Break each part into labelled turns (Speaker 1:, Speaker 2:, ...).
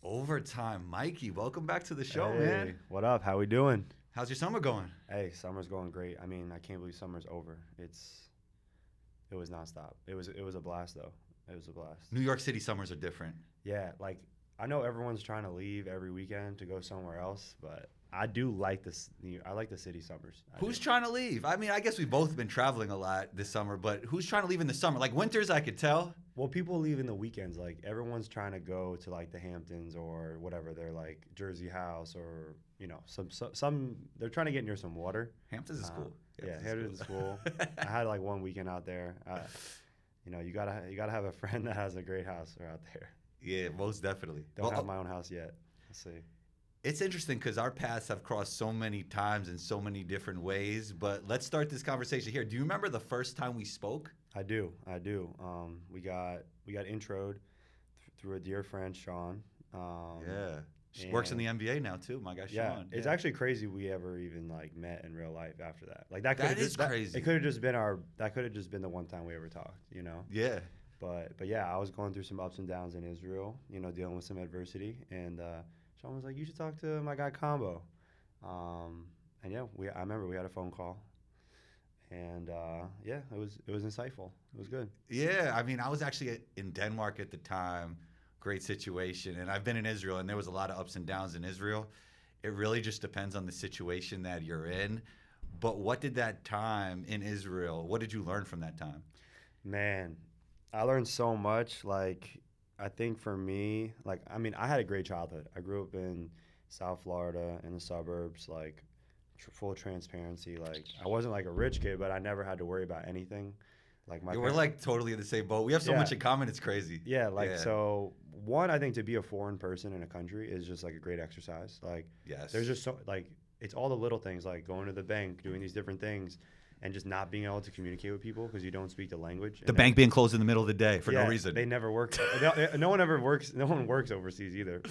Speaker 1: Overtime. Mikey, welcome back to the show,
Speaker 2: Hey,
Speaker 1: man.
Speaker 2: what up? How we doing?
Speaker 1: How's your summer going?
Speaker 2: Hey, summer's going great. I mean, I can't believe summer's over. It was nonstop. It was a blast though. It was a blast.
Speaker 1: New York City summers are different.
Speaker 2: Yeah, like I know everyone's trying to leave every weekend to go somewhere else, but I do like this. I like the city summers.
Speaker 1: Who's trying to leave? I mean, I guess we've both been traveling a lot this summer, but who's trying to leave in the summer? Like winters, I could tell.
Speaker 2: Well, people leave in the weekends. Like everyone's trying to go to like the Hamptons or whatever. They're like Jersey House or some. They're trying to get near some water.
Speaker 1: Hamptons is cool.
Speaker 2: Yeah, Hamptons is cool. I had like one weekend out there. You gotta have a friend that has a great house out there.
Speaker 1: Yeah, most definitely.
Speaker 2: Don't have my own house yet. Let's see.
Speaker 1: It's interesting because our paths have crossed so many times in so many different ways. But let's start this conversation here. Do you remember the first time we spoke?
Speaker 2: I do. We got introed through a dear friend, Sean.
Speaker 1: Yeah. She works in the NBA now too, my guy Sean.
Speaker 2: Yeah, it's actually crazy we ever even like met in real life after that. Like that
Speaker 1: crazy.
Speaker 2: It could have just been the one time we ever talked,
Speaker 1: Yeah.
Speaker 2: But yeah, I was going through some ups and downs in Israel, dealing with some adversity, and Sean was like, "You should talk to my guy Combo," and yeah, I remember we had a phone call, and yeah, it was insightful. It was good.
Speaker 1: Yeah, I mean, I was actually in Denmark at the time. Great situation, and I've been in Israel, and there was a lot of ups and downs in Israel. It really just depends on the situation that you're in. But what did that time in Israel? What did you learn from that time?
Speaker 2: Man, I learned so much. Like, I think for me, like, I mean, I had a great childhood. I grew up in South Florida in the suburbs, like, full transparency. Like, I wasn't like a rich kid, but I never had to worry about anything. Like
Speaker 1: we're like totally in the same boat. We have so much in common. It's crazy.
Speaker 2: Yeah, so one, I think to be a foreign person in a country is just like a great exercise. Like,
Speaker 1: yes,
Speaker 2: there's just so like it's all the little things like going to the bank, doing these different things, and just not being able to communicate with people because you don't speak the language.
Speaker 1: The bank being closed in the middle of the day for no reason.
Speaker 2: They never work. No one ever works. No one works overseas either.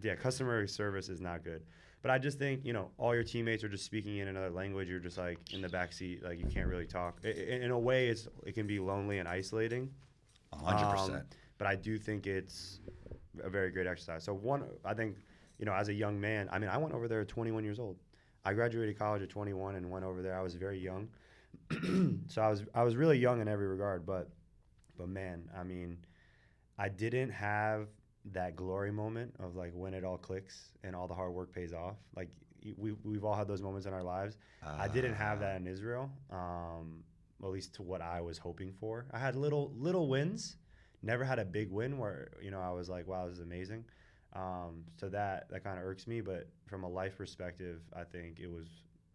Speaker 2: Yeah, customer service is not good. But I just think, all your teammates are just speaking in another language. You're just like in the back seat, like you can't really talk. In a way, it can be lonely and isolating.
Speaker 1: 100%.
Speaker 2: But I do think it's a very great exercise. So one, I think, as a young man, I mean, I went over there at 21 years old. I graduated college at 21 and went over there. I was very young. So I was really young in every regard. But man, I mean, I didn't have that glory moment of like when it all clicks and all the hard work pays off. Like we've all had those moments in our lives. I didn't have that in Israel, at least to what I was hoping for. I had little wins, never had a big win where I was like, wow, this is amazing. So that kind of irks me. But from a life perspective, I think it was,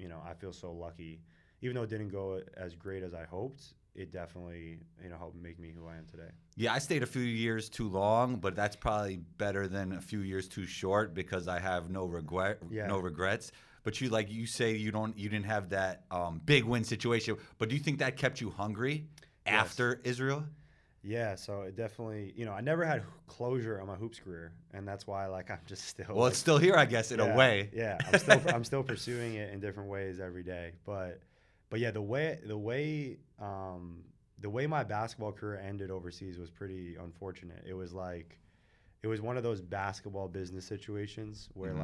Speaker 2: I feel so lucky. Even though it didn't go as great as I hoped, it definitely, helped make me who I am today.
Speaker 1: Yeah, I stayed a few years too long, but that's probably better than a few years too short because I have no regrets. But you say you didn't have that big win situation. But do you think that kept you hungry after Israel?
Speaker 2: Yeah, so it definitely, I never had closure on my hoops career, and that's why I'm just still.
Speaker 1: Well, it's still here, I guess, in a way.
Speaker 2: Yeah, I'm still pursuing it in different ways every day, but yeah, the way my basketball career ended overseas was pretty unfortunate. It was one of those basketball business situations where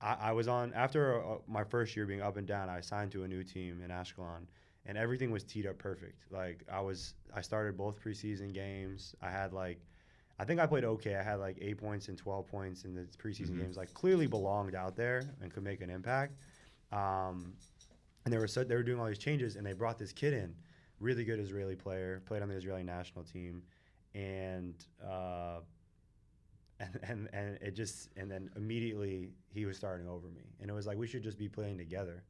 Speaker 2: I was on after my first year being up and down. I signed to a new team in Ashkelon, and everything was teed up perfect. Like I started both preseason games. I think I played okay. I had 8 points and 12 points in the preseason games. Like clearly belonged out there and could make an impact. And they were doing all these changes, and they brought this kid in, really good Israeli player, played on the Israeli national team, and then immediately he was starting over me, and it was like we should just be playing together,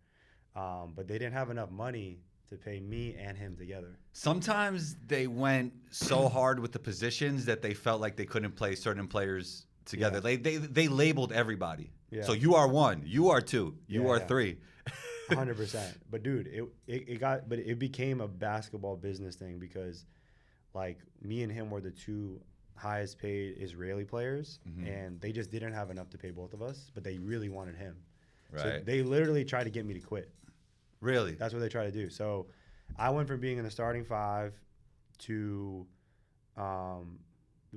Speaker 2: but they didn't have enough money to pay me and him together.
Speaker 1: Sometimes they went so hard with the positions that they felt like they couldn't play certain players together. Yeah. They labeled everybody. Yeah. So you are one, you are two, you are three.
Speaker 2: 100%. But dude, it became a basketball business thing because me and him were the two highest paid Israeli players, and they just didn't have enough to pay both of us, but they really wanted him. Right. So they literally tried to get me to quit.
Speaker 1: Really?
Speaker 2: That's what they tried to do. So I went from being in the starting five to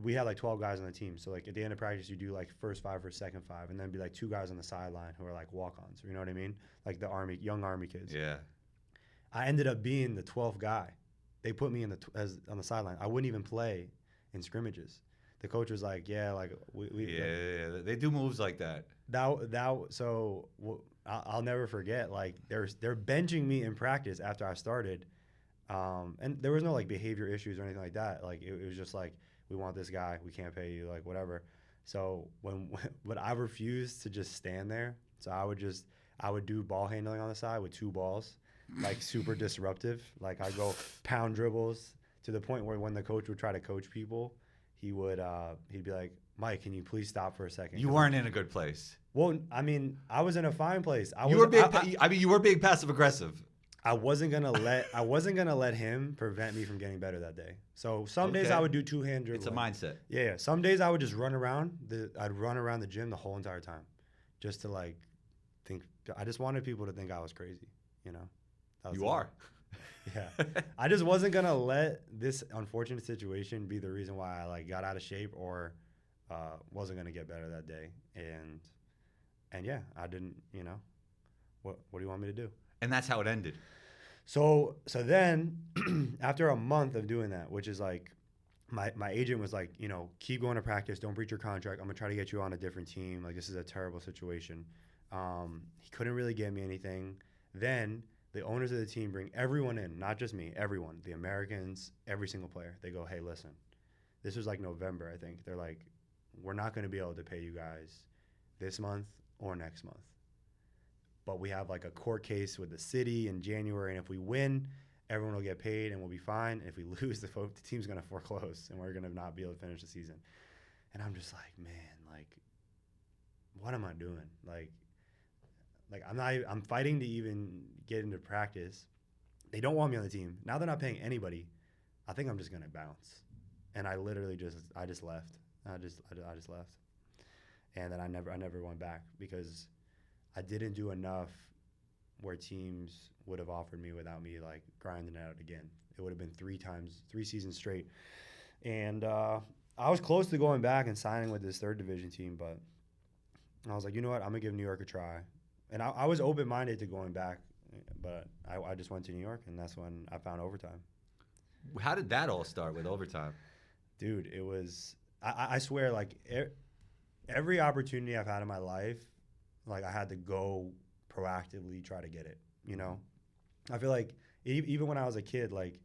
Speaker 2: we had like 12 guys on the team. So like at the end of practice, you do like first five or second five, and then be like 2 guys on the sideline who are like walk-ons. You know what I mean? Like the young Army kids.
Speaker 1: Yeah.
Speaker 2: I ended up being the 12th guy. They put me in on the sideline. I wouldn't even play in scrimmages. The coach was like, "Yeah, like
Speaker 1: yeah, they do moves like that."
Speaker 2: I'll never forget. Like they're benching me in practice after I started, and there was no like behavior issues or anything like that. Like it was just like, we want this guy, we can't pay you, like whatever. So but I refused to just stand there. So I would do ball handling on the side with 2 balls, like super disruptive. Like I go pound dribbles to the point where when the coach would try to coach people, he'd be like, "Mike, can you please stop for a second?"
Speaker 1: You weren't in a good place.
Speaker 2: Well, I mean, I was in a fine place.
Speaker 1: You were being passive aggressive.
Speaker 2: I wasn't gonna let him prevent me from getting better that day. So some days I would do 2-hand dribbling.
Speaker 1: It's a mindset.
Speaker 2: Yeah. Some days I would just run around. I'd run around the gym the whole entire time, just to like think. I just wanted people to think I was crazy. You know.
Speaker 1: You are.
Speaker 2: Yeah. I just wasn't gonna let this unfortunate situation be the reason why I like got out of shape or wasn't gonna get better that day. And yeah, I didn't. You know. What do you want me to do?
Speaker 1: And that's how it ended.
Speaker 2: So then, after a month of doing that, which is like, my agent was like, you know, keep going to practice, don't breach your contract. I'm gonna try to get you on a different team. Like, this is a terrible situation. He couldn't really get me anything. Then the owners of the team bring everyone in, not just me, everyone, the Americans, every single player. They go, "Hey, listen, this was like November, I think. They're like, we're not gonna be able to pay you guys this month or next month. But we have like a court case with the city in January, and if we win, everyone will get paid and we'll be fine. If we lose, the team's going to foreclose and we're going to not be able to finish the season." And I'm just like, man, like, what am I doing? Like I'm fighting to even get into practice. They don't want me on the team. Now they're not paying anybody. I think I'm just going to bounce. And I literally just left. I just left. And then I never went back because I didn't do enough where teams would have offered me without me like grinding it out again. It would have been 3 seasons straight. And I was close to going back and signing with this 3rd division team, but I was like, you know what, I'm going to give New York a try. And I was open-minded to going back, but I just went to New York, and that's when I found overtime.
Speaker 1: How did that all start with overtime?
Speaker 2: Dude, it was I swear, like every opportunity I've had in my life, like I had to go proactively try to get it, you know? I feel like even when I was a kid, like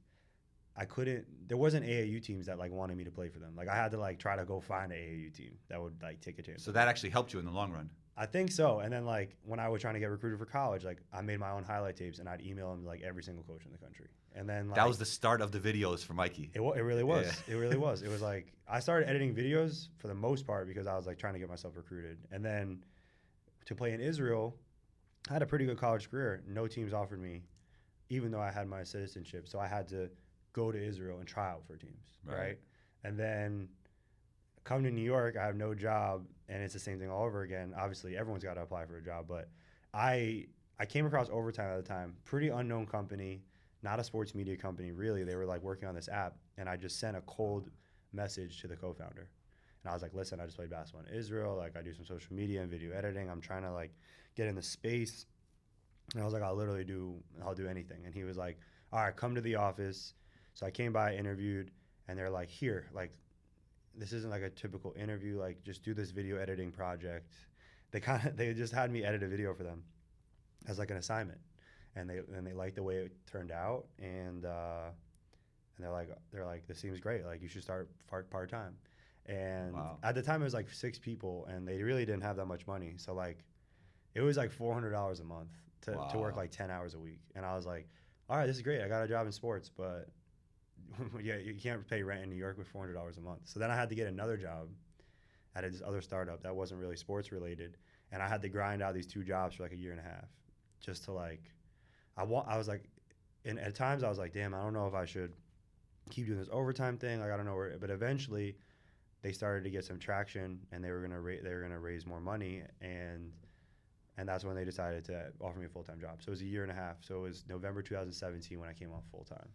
Speaker 2: there wasn't AAU teams that like wanted me to play for them. Like I had to like try to go find an AAU team that would like take a chance.
Speaker 1: So that actually helped you in the long run.
Speaker 2: I think so. And then like when I was trying to get recruited for college, like I made my own highlight tapes and I'd email them to like every single coach in the country. And then like,
Speaker 1: that was the start of the videos for Mikey.
Speaker 2: It really was.
Speaker 1: Yeah.
Speaker 2: It really was. It was like I started editing videos for the most part because I was like trying to get myself recruited. And then to play in Israel, I had a pretty good college career. No teams offered me, even though I had my citizenship. So I had to go to Israel and try out for teams, right? And then come to New York, I have no job, and it's the same thing all over again. Obviously, everyone's got to apply for a job, but I came across Overtime at the time. Pretty unknown company, not a sports media company, really. They were like working on this app, and I just sent a cold message to the co-founder. And I was like, listen, I just played basketball in Israel. Like, I do some social media and video editing. I'm trying to, like, get in the space. And I was like, I'll do anything. And he was like, all right, come to the office. So I came by, interviewed, and they're like, here, like, this isn't like a typical interview. Like, just do this video editing project. They just had me edit a video for them as like an assignment. And they liked the way it turned out. And they're like, this seems great. Like, you should start part-time. And wow. At the time, it was like 6 people, and they really didn't have that much money. So, like, it was like $400 a month to work like 10 hours a week. And I was like, all right, this is great. I got a job in sports, but yeah, you can't pay rent in New York with $400 a month. So then I had to get another job at this other startup that wasn't really sports related. And I had to grind out these 2 jobs for like a year and a half just to like, I was like, and at times I was like, damn, I don't know if I should keep doing this overtime thing. Like, I don't know where, but eventually they started to get some traction, and they were gonna raise more money, and that's when they decided to offer me a full-time job. So it was a year and a half. So it was November 2017 when I came on full-time.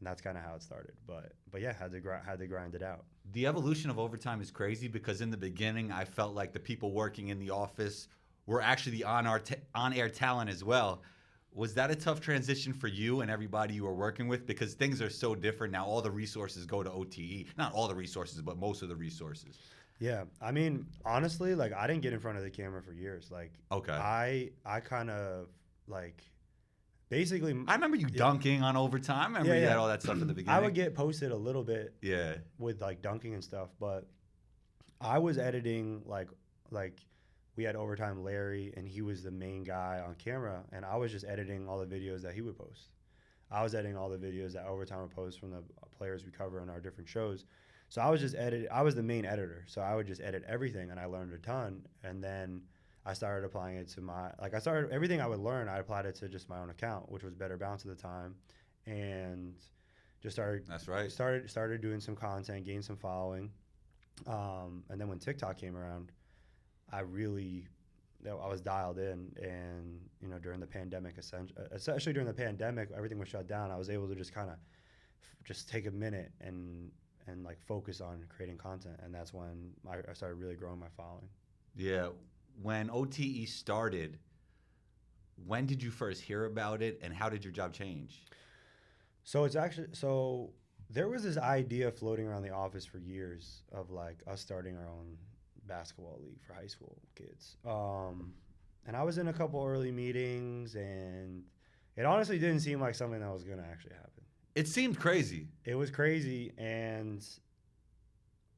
Speaker 2: and that's kind of how it started. But yeah, had to grind it out.
Speaker 1: The evolution of overtime is crazy because in the beginning, I felt like the people working in the office were actually the on-air talent as well. Was that a tough transition for you and everybody you were working with? Because things are so different now. All the resources go to OTE. Not all the resources, but most of the resources.
Speaker 2: Yeah, I mean, honestly, like I didn't get in front of the camera for years. Like,
Speaker 1: okay,
Speaker 2: I kind of like basically.
Speaker 1: I remember you dunking on overtime. I remember you had all that stuff at the beginning.
Speaker 2: I would get posted a little bit.
Speaker 1: Yeah.
Speaker 2: With like dunking and stuff, but I was editing like we had overtime Larry, and he was the main guy on camera, and I was just editing all the videos that he would post. I was editing all the videos that overtime would post from the players we cover on our different shows. So I was just I was the main editor, so I would just edit everything, and I learned a ton. And then I started applying it to everything I would learn, I applied it to just my own account, which was Better Bounce at the time, and just started.
Speaker 1: That's right.
Speaker 2: Started doing some content, gained some following, and then when TikTok came around, I was dialed in, and during the pandemic, especially during the pandemic, everything was shut down. I was able to just kind of just take a minute and like focus on creating content, and that's when I started really growing my following.
Speaker 1: Yeah, when OTE started, when did you first hear about it, and how did your job change?
Speaker 2: So there was this idea floating around the office for years of like us starting our own basketball league for high school kids. And I was in a couple early meetings, and it honestly didn't seem like something that was going to actually happen.
Speaker 1: It seemed crazy.
Speaker 2: It was crazy, and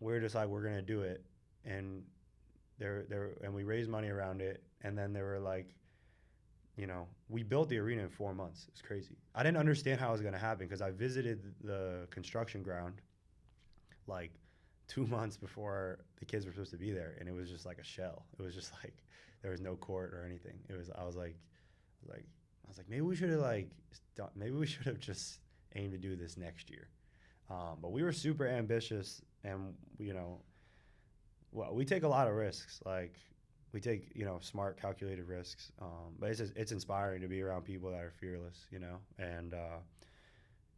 Speaker 2: we're just like, we're going to do it. And and we raised money around it, and then they were like, we built the arena in 4 months. It's crazy. I didn't understand how it was going to happen because I visited the construction ground like 2 months before the kids were supposed to be there, and it was just like a shell. It was just like there was no court or anything. I was like maybe we should have just aimed to do this next year. But we were super ambitious, and we take a lot of risks. Like we take smart, calculated risks. But it's inspiring to be around people that are fearless. And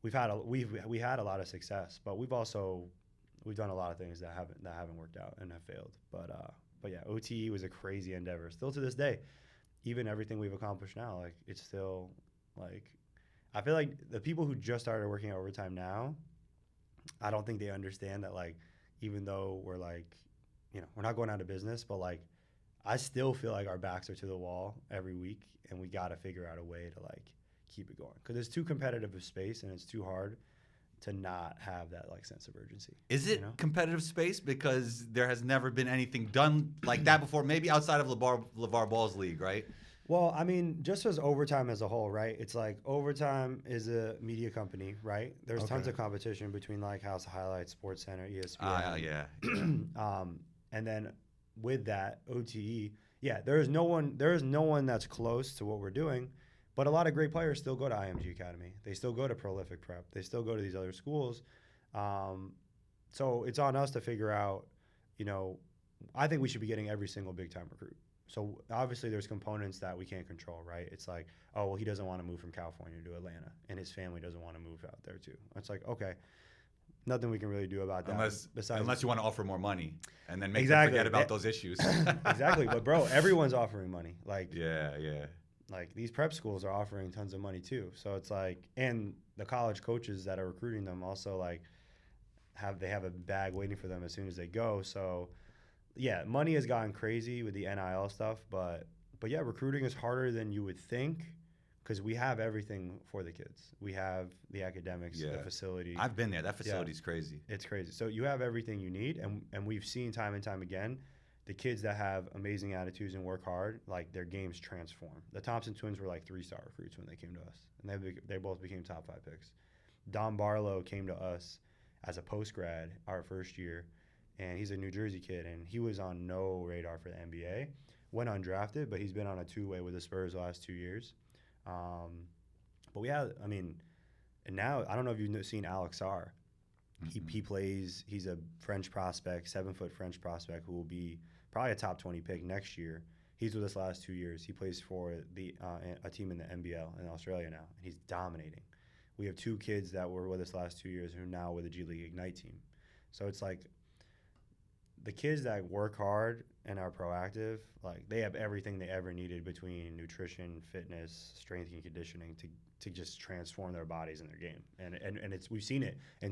Speaker 2: we had a lot of success, but we've done a lot of things that haven't worked out and have failed. But yeah, OTE was a crazy endeavor. Still to this day, even everything we've accomplished now, like it's still like, I feel like the people who just started working at overtime now, I don't think they understand that, like, even though we're like, we're not going out of business, but like, I still feel like our backs are to the wall every week, and we got to figure out a way to like keep it going, because it's too competitive of space, and it's too hard to not have that like sense of urgency.
Speaker 1: Is it competitive space because there has never been anything done like that before? Maybe outside of LeVar Ball's league, right?
Speaker 2: Well, I mean, just as overtime as a whole, right? It's like overtime is a media company, right? There's tons of competition between like House of Highlights, Sports Center, ESPN.
Speaker 1: Yeah.
Speaker 2: And then with that OTE, there is no one that's close to what we're doing. But a lot of great players still go to IMG Academy. They still go to Prolific Prep. They still go to these other schools. So it's on us to figure out, I think we should be getting every single big-time recruit. So obviously there's components that we can't control, right? It's like, oh, well, he doesn't want to move from California to Atlanta, and his family doesn't want to move out there too. It's like, okay, nothing we can really do about that.
Speaker 1: Unless you want to offer more money and then make them forget about those issues.
Speaker 2: Exactly. But, bro, everyone's offering money. Like,
Speaker 1: yeah.
Speaker 2: Like, these prep schools are offering tons of money too. So it's like, and the college coaches that are recruiting them also like have a bag waiting for them as soon as they go. So yeah, money has gotten crazy with the NIL stuff, but yeah, recruiting is harder than you would think, because we have everything for the kids. We have the academics, the facility.
Speaker 1: I've been there. That facility's crazy.
Speaker 2: It's crazy. So you have everything you need, and we've seen time and time again, the kids that have amazing attitudes and work hard, like their games transform. The Thompson Twins were like 3-star recruits when they came to us, and they both became top 5 picks. Don Barlow came to us as a post-grad our first year, and he's a New Jersey kid, and he was on no radar for the NBA. Went undrafted, but he's been on a 2-way with the Spurs the last 2 years. But we have, and now, I don't know if you've seen Alex Sarr. Mm-hmm. He plays, he's a French prospect, 7-foot French prospect who will be probably a top 20 pick next year. He's with us the last 2 years. He plays for a team in the NBL in Australia now, and he's dominating. we have 2 kids that were with us last 2 years who are now with the G League Ignite team. So it's like the kids that work hard and are proactive, like they have everything they ever needed between nutrition, fitness, strength and conditioning to just transform their bodies and their game. And it's we've seen it in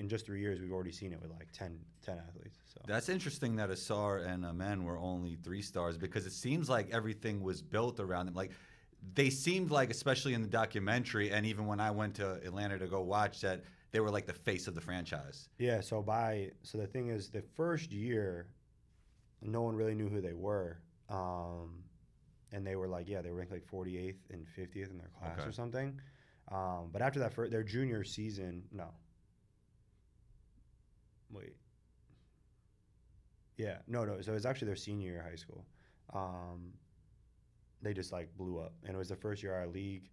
Speaker 2: just 3 years. We've already seen it with like 10 athletes. So
Speaker 1: that's interesting that Asar and Amen were only 3 stars, because it seems like everything was built around them. Like they seemed like, especially in the documentary, and even when I went to Atlanta to go watch that, they were like the face of the franchise.
Speaker 2: Yeah. So the thing is, the first year, no one really knew who they were. And they were like, they were ranked like 48th and 50th in their class or something. But after that, their junior season, no. Wait. Yeah, no. So it was actually their senior year of high school. They just like blew up, and it was the first year of our league.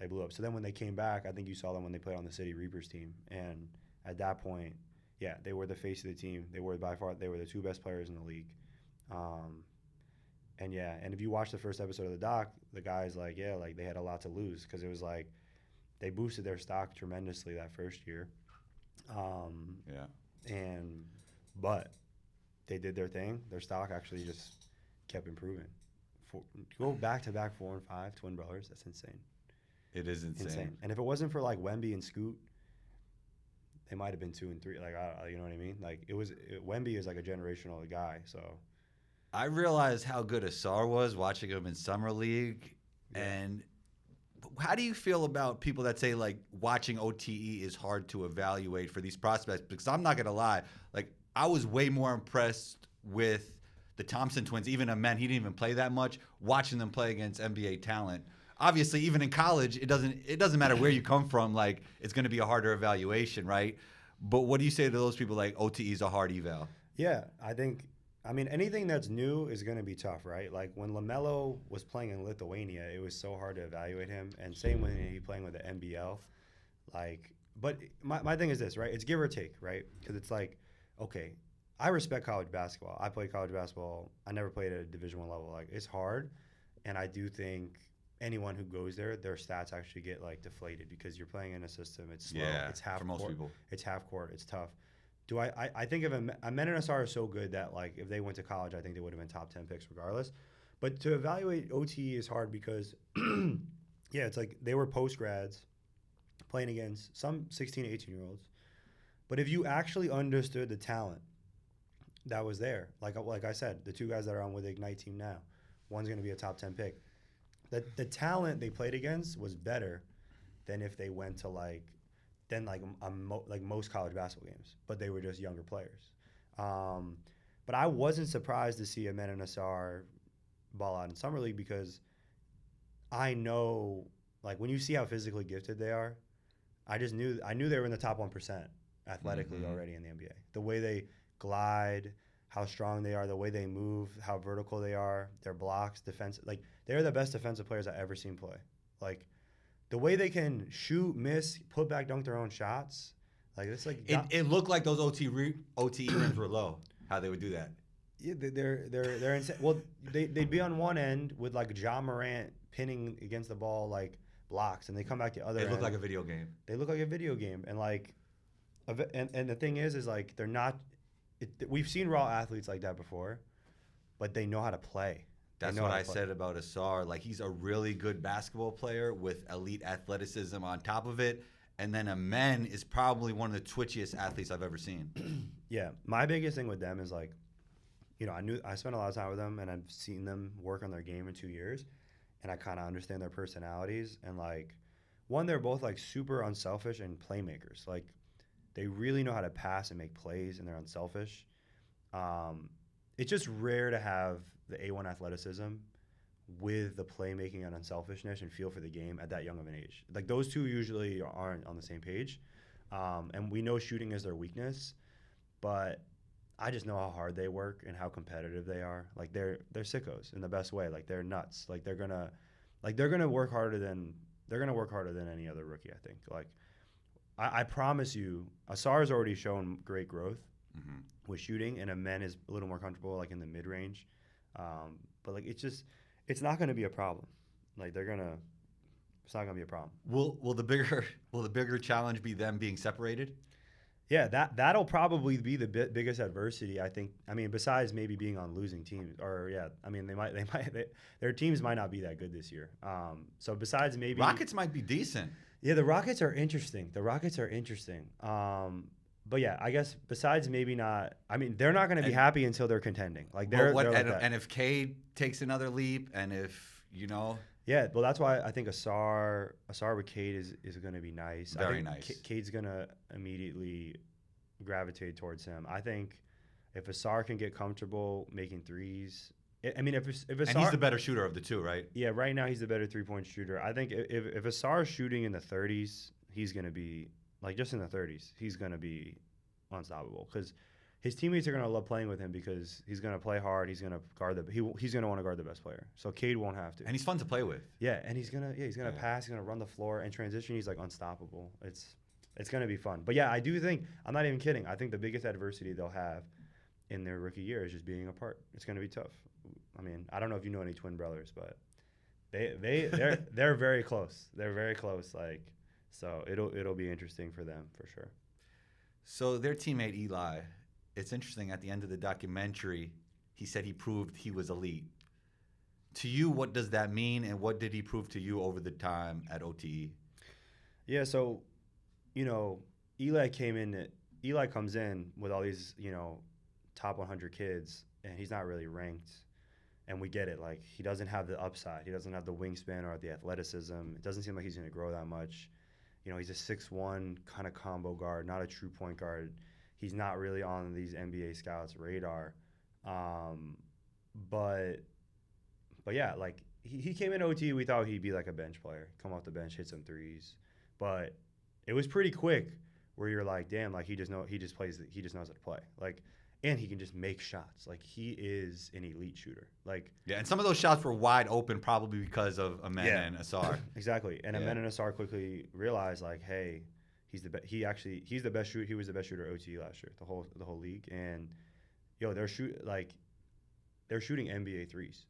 Speaker 2: They blew up. So then when they came back, I think you saw them when they played on the City Reapers team, and at that point, they were the face of the team. They were by far the 2 best players in the league. And if you watch the first episode of the doc, the guys like they had a lot to lose, because it was like they boosted their stock tremendously that first year. But they did their thing. Their stock actually just kept improving. Go back to back 4 and 5 twin brothers. That's insane.
Speaker 1: It is insane.
Speaker 2: And if it wasn't for like Wemby and Scoot, they might have been 2 and 3. Like, you know what I mean? Like Wemby is like a generational guy. So
Speaker 1: I realized how good Asar was watching him in summer league. And how do you feel about people that say like watching OTE is hard to evaluate for these prospects? Because I'm not gonna lie, like I was way more impressed with the Thompson Twins, even a men. He didn't even play that much. Watching them play against NBA talent. Obviously, even in college, it doesn't matter where you come from. Like it's going to be a harder evaluation, right? But what do you say to those people like OTE is a hard eval?
Speaker 2: Yeah, I mean, anything that's new is going to be tough, right? Like when LaMelo was playing in Lithuania, it was so hard to evaluate him, and same when he playing with the NBL. Like, but my thing is this, right? It's give or take, right? Because it's like, okay, I respect college basketball. I played college basketball. I never played at a Division I level. Like it's hard, and I do think anyone who goes there, their stats actually get like deflated because you're playing in a system. It's slow. It's half
Speaker 1: for most
Speaker 2: court.
Speaker 1: people.
Speaker 2: It's half court. It's tough. I think if Amen and Asar are so good that like if they went to college, I think they would have been top 10 picks regardless. But to evaluate OTE is hard because it's like they were post grads playing against some 16, 18-year-olds. But if you actually understood the talent that was there, like I said, the 2 guys that are on with the Ignite team now, one's going to be a top 10 pick. The talent they played against was better than if they went to most college basketball games, but they were just younger players. But I wasn't surprised to see Amen and Asar ball out in summer league because I know, like when you see how physically gifted they are, I knew they were in the top 1% athletically already in the NBA. The way they glide, how strong they are, the way they move, how vertical they are, their blocks, defense. Like they're the best defensive players I've ever seen play. Like the way they can shoot, miss, put back, dunk their own shots. Like it's like
Speaker 1: it looked like those OTE rims were low. How they would do that?
Speaker 2: Yeah, they're insane. Well, they'd be on one end with like Ja Morant pinning against the ball like blocks, and they come back the other end.
Speaker 1: They look like a video game.
Speaker 2: They look like a video game, and like, and the thing is like they're not. We've seen raw athletes like that before, but they know how to play.
Speaker 1: That's what I said about Asar. Like he's a really good basketball player with elite athleticism on top of it. And then Amen is probably one of the twitchiest athletes I've ever seen.
Speaker 2: Yeah, my biggest thing with them is like, I spent a lot of time with them, and I've seen them work on their game in 2 years, and I kind of understand their personalities. And like, one, they're both like super unselfish and playmakers. Like, they really know how to pass and make plays, and they're unselfish. It's just rare to have the A1 athleticism with the playmaking and unselfishness and feel for the game at that young of an age. Like those two usually aren't on the same page. And we know shooting is their weakness, but I just know how hard they work and how competitive they are. Like they're sickos in the best way. Like they're nuts. Like they're gonna work harder than any other rookie, I think. Like I promise you, Asar's already shown great growth with shooting, and Amen is a little more comfortable like in the mid range. But like it's not going to be a problem. Like they're gonna It's not gonna be a problem.
Speaker 1: Will the bigger challenge be them being separated?
Speaker 2: Yeah, that'll probably be the biggest adversity, I think. I mean, besides maybe being on losing teams, or yeah, I mean their teams might not be that good this year. So besides maybe
Speaker 1: Rockets might be decent.
Speaker 2: Yeah, the Rockets are interesting. But yeah, I guess besides maybe not. I mean, they're not going to be happy until they're contending. Like they're like that.
Speaker 1: And if Cade takes another leap, and if
Speaker 2: Yeah, well, that's why I think Asar with Cade is going to be nice.
Speaker 1: Very
Speaker 2: I think
Speaker 1: nice.
Speaker 2: Cade's going to immediately gravitate towards him. I think if Asar can get comfortable making threes, I mean, if Asar,
Speaker 1: and he's the better shooter of the two, right?
Speaker 2: Yeah, right now he's the better 3-point shooter. I think if Asar is shooting in the 30s, he's going to be like just in the 30s. He's going to be unstoppable because his teammates are going to love playing with him because he's going to play hard. He's going to guard he's going to want to guard the best player. So Cade won't have to.
Speaker 1: And he's fun to play with.
Speaker 2: Yeah, and he's going to pass. He's going to run the floor and transition. He's like unstoppable. It's going to be fun. But yeah, I do think I'm not even kidding. I think the biggest adversity they'll have in their rookie year is just being apart. It's going to be tough. I mean, I don't know if you know any twin brothers, but they're very close. They're very close. Like, so it'll be interesting for them for sure.
Speaker 1: So their teammate Eli, it's interesting. At the end of the documentary, he said he proved he was elite. To you, what does that mean, and what did he prove to you over the time at OTE?
Speaker 2: Yeah, so Eli comes in with all these top 100 kids, and he's not really ranked. And we get it. Like, he doesn't have the upside. He doesn't have the wingspan or the athleticism. It doesn't seem like he's going to grow that much. He's a 6'1" kind of combo guard, not a true point guard. He's not really on these NBA scouts' radar. But yeah, like, he came in OT. We thought he'd be like a bench player, come off the bench, hit some threes. But it was pretty quick where you're like, damn, like, he just knows how to play. Like, and he can just make shots. Like, he is an elite shooter. Like,
Speaker 1: yeah, and some of those shots were wide open probably because of Amena and Asar.
Speaker 2: Exactly. And Amena and Asar quickly realized, like, hey, he's the best shooter. He was the best shooter OTE last year, the whole league. And they're shooting NBA threes.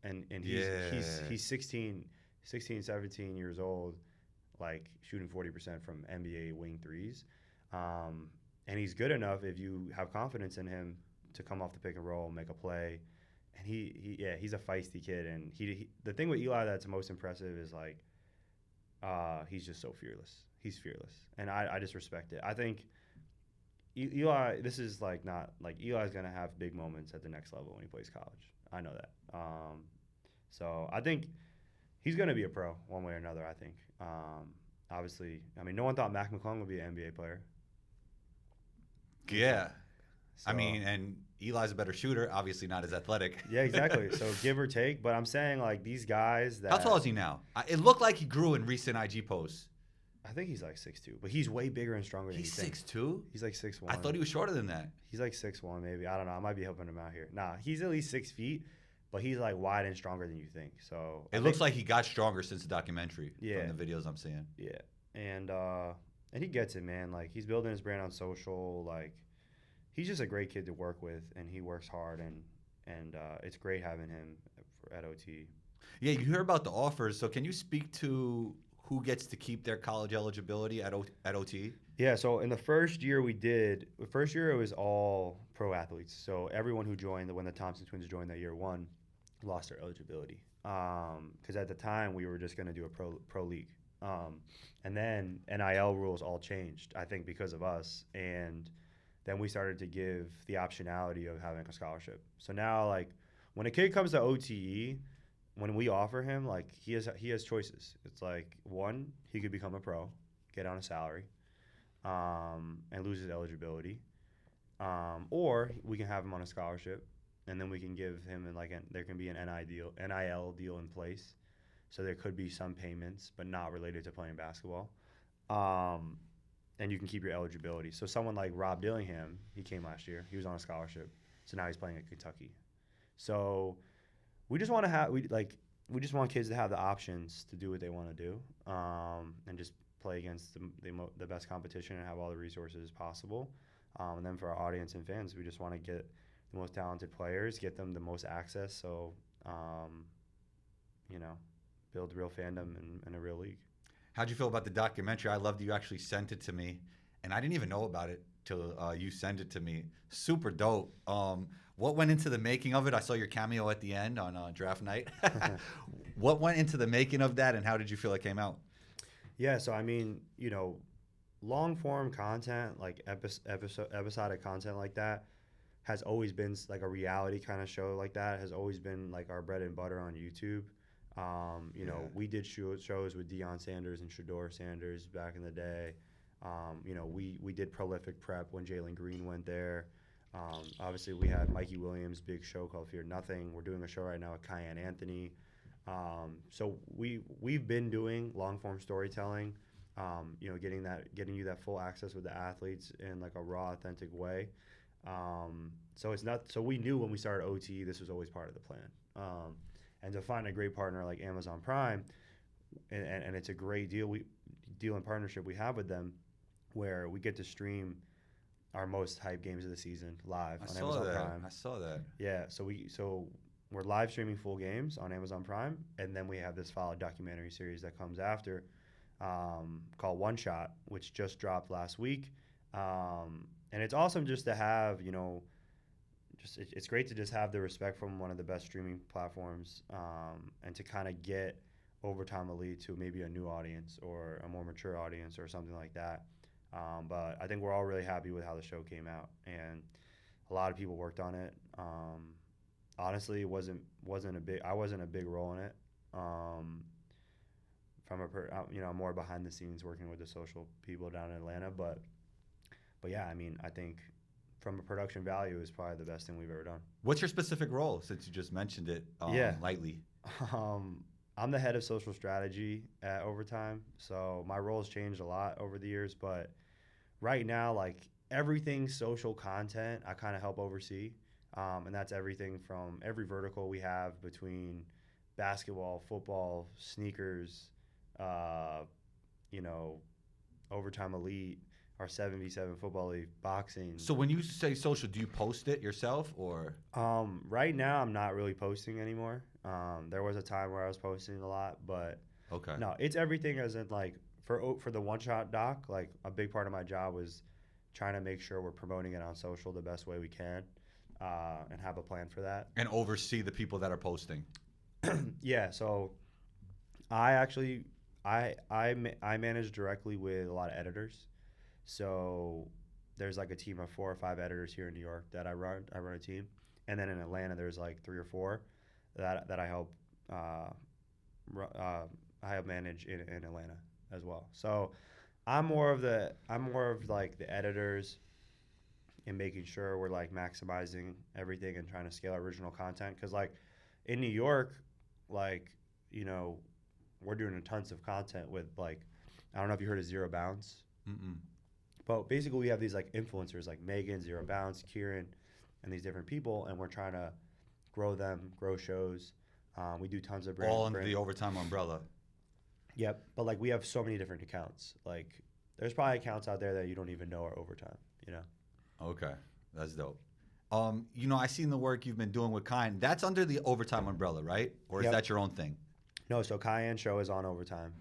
Speaker 2: And he's 16, 17 years old, like, shooting 40% from NBA wing threes. And he's good enough if you have confidence in him to come off the pick and roll, make a play. And he's a feisty kid. And the thing with Eli that's most impressive is, like, he's just so fearless. He's fearless. And I just respect it. I think Eli, this is like not like Eli's going to have big moments at the next level when he plays college. I know that. So I think he's going to be a pro one way or another, I think. Obviously, I mean, no one thought Mac McClung would be an NBA player.
Speaker 1: Yeah. So, I mean, and Eli's a better shooter, obviously not as athletic.
Speaker 2: Yeah, exactly. So give or take. But I'm saying, like, these guys that...
Speaker 1: How tall is he now? It looked like he grew in recent IG posts.
Speaker 2: I think he's like 6'2", but he's way bigger and stronger than you think.
Speaker 1: He's 6'2"?
Speaker 2: He's like 6'1".
Speaker 1: I thought he was shorter than that.
Speaker 2: He's like 6'1", maybe. I don't know. I might be helping him out here. Nah, he's at least 6 feet, but he's like wide and stronger than you think. So
Speaker 1: it looks like he got stronger since the documentary from the videos I'm seeing.
Speaker 2: Yeah. And he gets it, man. Like, he's building his brand on social. Like, he's just a great kid to work with, and he works hard, and it's great having him at OT.
Speaker 1: Yeah, you hear about the offers. So can you speak to who gets to keep their college eligibility at OT?
Speaker 2: Yeah, so in the first year it was all pro athletes. So everyone who joined, when the Thompson Twins joined that year one, lost their eligibility. Because at the time, we were just going to do a pro league. And then NIL rules all changed, I think, because of us. And then we started to give the optionality of having a scholarship. So now, like, when a kid comes to OTE, when we offer him, like, he has choices. It's like, one, he could become a pro, get on a salary, and lose his eligibility. Or we can have him on a scholarship, and then we can give him there can be an NIL deal in place. So there could be some payments, but not related to playing basketball. And you can keep your eligibility. So someone like Rob Dillingham, he came last year. He was on a scholarship. So now he's playing at Kentucky. So we just want kids to have the options to do what they want to do, and just play against the best competition and have all the resources possible. And then for our audience and fans, we just want to get the most talented players, get them the most access. So, build real fandom and a real league.
Speaker 1: How'd you feel about the documentary? I loved you actually sent it to me, and I didn't even know about it till you sent it to me. Super dope. What went into the making of it? I saw your cameo at the end on draft night. What went into the making of that, and how did you feel it came out?
Speaker 2: Yeah, so I mean, you know, long form content, like episodic content like that, has always been like a reality kind of show like that, has always been like our bread and butter on YouTube. You know, we did shows with Deion Sanders and Shador Sanders back in the day. You know, we did Prolific Prep when Jalen Green went there. Obviously, we had Mikey Williams' big show called Fear Nothing. We're doing a show right now with Kiyan Anthony. So we've been doing long form storytelling. You know, getting you that full access with the athletes in like a raw, authentic way. So it's not. So we knew when we started OTE, this was always part of the plan. And to find a great partner like Amazon Prime, and it's a great deal and partnership we have with them, where we get to stream our most hype games of the season live on Amazon Prime.
Speaker 1: I saw that.
Speaker 2: Yeah, so we're live streaming full games on Amazon Prime, and then we have this follow documentary series that comes after, called One Shot, which just dropped last week. And it's awesome just to have, you know, it's great to just have the respect from one of the best streaming platforms, and to kind of get Overtime Elite to maybe a new audience or a more mature audience or something like that. But I think we're all really happy with how the show came out, and a lot of people worked on it. Honestly, it I wasn't a big role in it. You know, more behind the scenes working with the social people down in Atlanta, but yeah, I mean, I think from a production value, is probably the best thing we've ever done.
Speaker 1: What's your specific role, since you just mentioned it lightly?
Speaker 2: I'm the head of social strategy at Overtime, so my role has changed a lot over the years, but right now, like, everything social content, I kind of help oversee, and that's everything from every vertical we have between basketball, football, sneakers, you know, Overtime Elite, our 7v7 football league, boxing.
Speaker 1: So when you say social, do you post it yourself, or?
Speaker 2: Right now, I'm not really posting anymore. There was a time where I was posting a lot, but no, it's everything. As in, like, for the One Shot doc, like, a big part of my job was trying to make sure we're promoting it on social the best way we can, and have a plan for that.
Speaker 1: And oversee the people that are posting.
Speaker 2: Yeah, so I manage directly with a lot of editors. So there's like a team of 4 or 5 editors here in New York that I run a team, and then in Atlanta there's like 3 or 4 that I help manage in Atlanta as well. So I'm more of like the editors and making sure we're like maximizing everything and trying to scale original content, because like in New York, like, you know, we're doing tons of content with, like, I don't know if you heard of Zero Bounds. But basically, we have these like influencers like Megan, Zero Bounce, Kiyan, and these different people, and we're trying to grow shows. We do tons of brand.
Speaker 1: All under the Overtime umbrella.
Speaker 2: Yep, but like we have so many different accounts. Like, there's probably accounts out there that you don't even know are Overtime. You know.
Speaker 1: Okay, that's dope. You know, I seen the work you've been doing with Kiyan. That's under the Overtime umbrella, right? Or is that your own thing?
Speaker 2: No, so Kiyan show is on Overtime.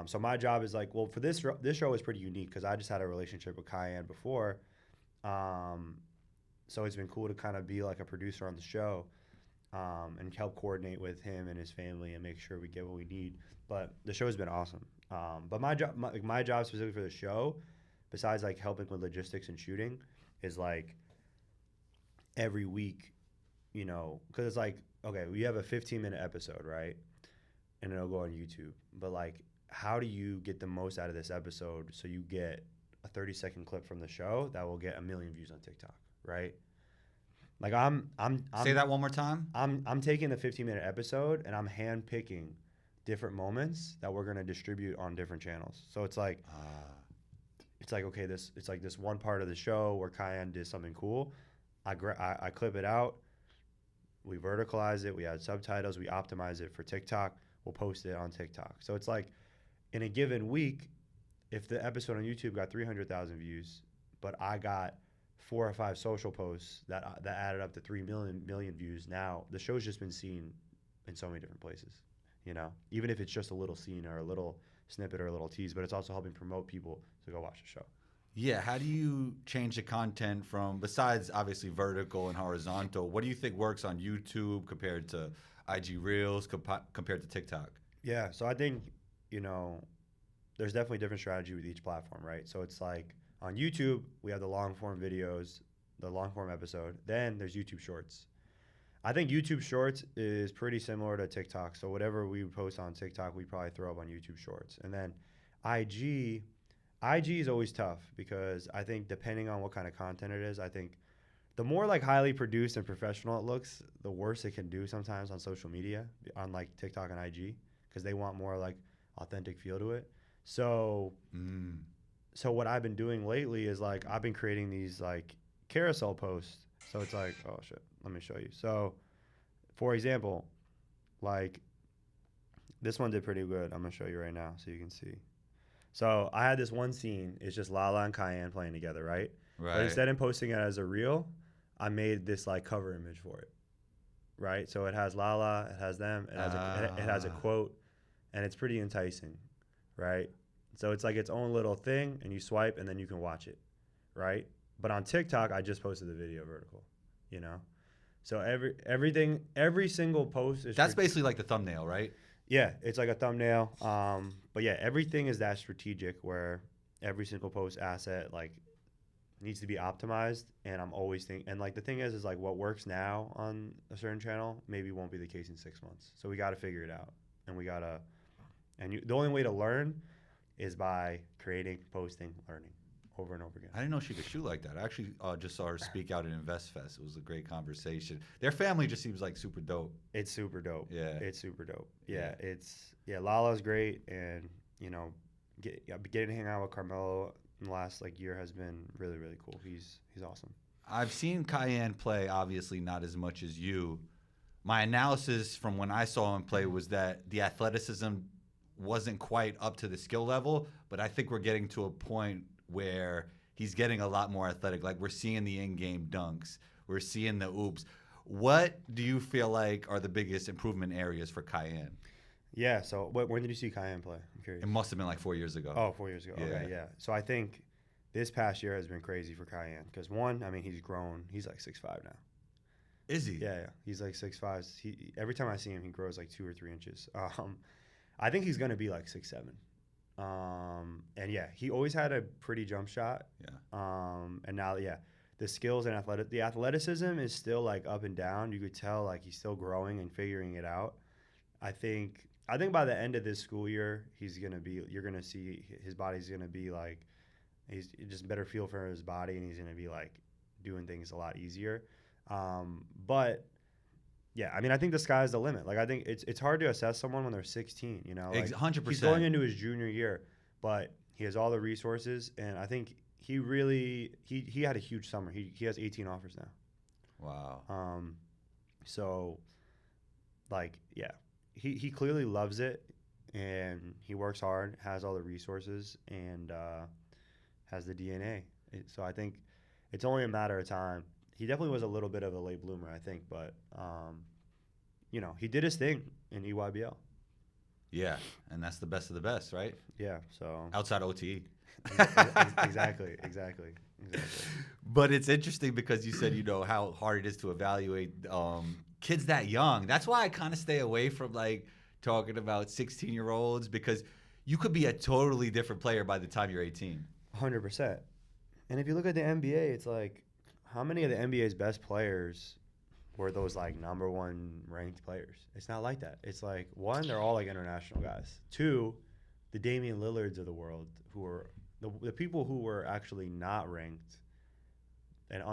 Speaker 2: So my job is like, well, for this show is pretty unique because I just had a relationship with Kiyan before. So it's been cool to kind of be like a producer on the show, and help coordinate with him and his family and make sure we get what we need. But the show has been awesome. But my job specifically for the show, besides like helping with logistics and shooting, is like every week, you know, because it's like, okay, we have a 15-minute episode, right? And it'll go on YouTube. But like, how do you get the most out of this episode so you get a 30-second clip from the show that will get 1 million views on TikTok, right? Like, I'm
Speaker 1: say that one more time.
Speaker 2: I'm taking the 15-minute episode and I'm hand picking different moments that we're gonna distribute on different channels. So it's like, okay, it's like this one part of the show where Kiyan did something cool. I clip it out, we verticalize it, we add subtitles, we optimize it for TikTok, we'll post it on TikTok. So it's like, in a given week, if the episode on YouTube got 300,000 views, but I got 4 or 5 social posts that added up to 3 million views, now the show's just been seen in so many different places. you know, even if it's just a little scene or a little snippet or a little tease, but it's also helping promote people to go watch the show.
Speaker 1: Yeah, how do you change the content from, besides obviously vertical and horizontal, what do you think works on YouTube compared to IG Reels, compared to TikTok?
Speaker 2: Yeah, so I think, you know, there's definitely different strategy with each platform, right? So it's like on YouTube, we have the long form videos, the long form episode. Then there's YouTube Shorts. I think YouTube Shorts is pretty similar to TikTok. So whatever we post on TikTok, we probably throw up on YouTube Shorts. And then IG, IG is always tough because I think depending on what kind of content it is, I think the more like highly produced and professional it looks, the worse it can do sometimes on social media, on like TikTok and IG, because they want more like authentic feel to it. So, so what I've been doing lately is like I've been creating these like carousel posts. So it's like, oh shit, let me show you. So, for example, like this one did pretty good. I'm gonna show you right now so you can see. So I had this one scene. It's just Lala and Kiyan playing together, right?
Speaker 1: Right.
Speaker 2: But instead of posting it as a reel, I made this like cover image for it, right? So it has Lala, it has them, it has a quote, and it's pretty enticing, right? So it's like its own little thing, and you swipe, and then you can watch it, right? But on TikTok, I just posted the video vertical, you know? So every single post is...
Speaker 1: That's basically like the thumbnail, right?
Speaker 2: Yeah, it's like a thumbnail. But yeah, everything is that strategic where every single post asset like needs to be optimized. And I'm always thinking, and like the thing is like what works now on a certain channel maybe won't be the case in 6 months. So we got to figure it out, and the only way to learn is by creating, posting, learning over and over again.
Speaker 1: I didn't know she could shoot like that. I actually just saw her speak out at InvestFest. It was a great conversation. Their family just seems like super dope.
Speaker 2: It's super dope.
Speaker 1: Yeah.
Speaker 2: It's super dope. Yeah. Lala's great. And, you know, getting to hang out with Carmelo in the last like year has been really, really cool. He's awesome.
Speaker 1: I've seen Kiyan play, obviously not as much as you. My analysis from when I saw him play was that the athleticism wasn't quite up to the skill level, but I think we're getting to a point where he's getting a lot more athletic. Like we're seeing the in-game dunks. We're seeing the oops. What do you feel like are the biggest improvement areas for Kiyan?
Speaker 2: Yeah, so when did you see Kiyan play? I'm curious.
Speaker 1: It must have been like 4 years ago.
Speaker 2: Oh, 4 years ago.
Speaker 1: Yeah.
Speaker 2: Okay, yeah. So I think this past year has been crazy for Kiyan because one, I mean, he's grown. He's like 6'5" now.
Speaker 1: Is he?
Speaker 2: Yeah. He's like 6'5". Every time I see him, he grows like 2 or 3 inches. I think he's gonna be like 6'7". And yeah, he always had a pretty jump shot.
Speaker 1: Yeah.
Speaker 2: And now, yeah, the skills and the athleticism is still like up and down. You could tell like he's still growing and figuring it out. I think by the end of this school year, you're gonna see his body's gonna be like, he's just better feel for his body, and he's gonna be like doing things a lot easier. But yeah, I mean, I think the sky's the limit. Like, I think it's hard to assess someone when they're 16, you know? Like,
Speaker 1: 100%.
Speaker 2: He's going into his junior year, but he has all the resources, and I think he really he had a huge summer. He has 18 offers now.
Speaker 1: Wow.
Speaker 2: So, like, yeah, he clearly loves it, and he works hard, has all the resources, and has the DNA. So I think it's only a matter of time. He definitely was a little bit of a late bloomer, I think, but you know, he did his thing in EYBL.
Speaker 1: Yeah, and that's the best of the best, right?
Speaker 2: Yeah, so
Speaker 1: outside OTE.
Speaker 2: Exactly.
Speaker 1: But it's interesting because you said, you know, how hard it is to evaluate kids that young. That's why I kind of stay away from like talking about 16-year-olds, because you could be a totally different player by the time you're 18.
Speaker 2: 100%. And if you look at the NBA, it's like, how many of the NBA's best players were those like number one ranked players? It's not like that. It's like, one, they're all like international guys. Two, the Damian Lillards of the world, who were the people who were actually not ranked and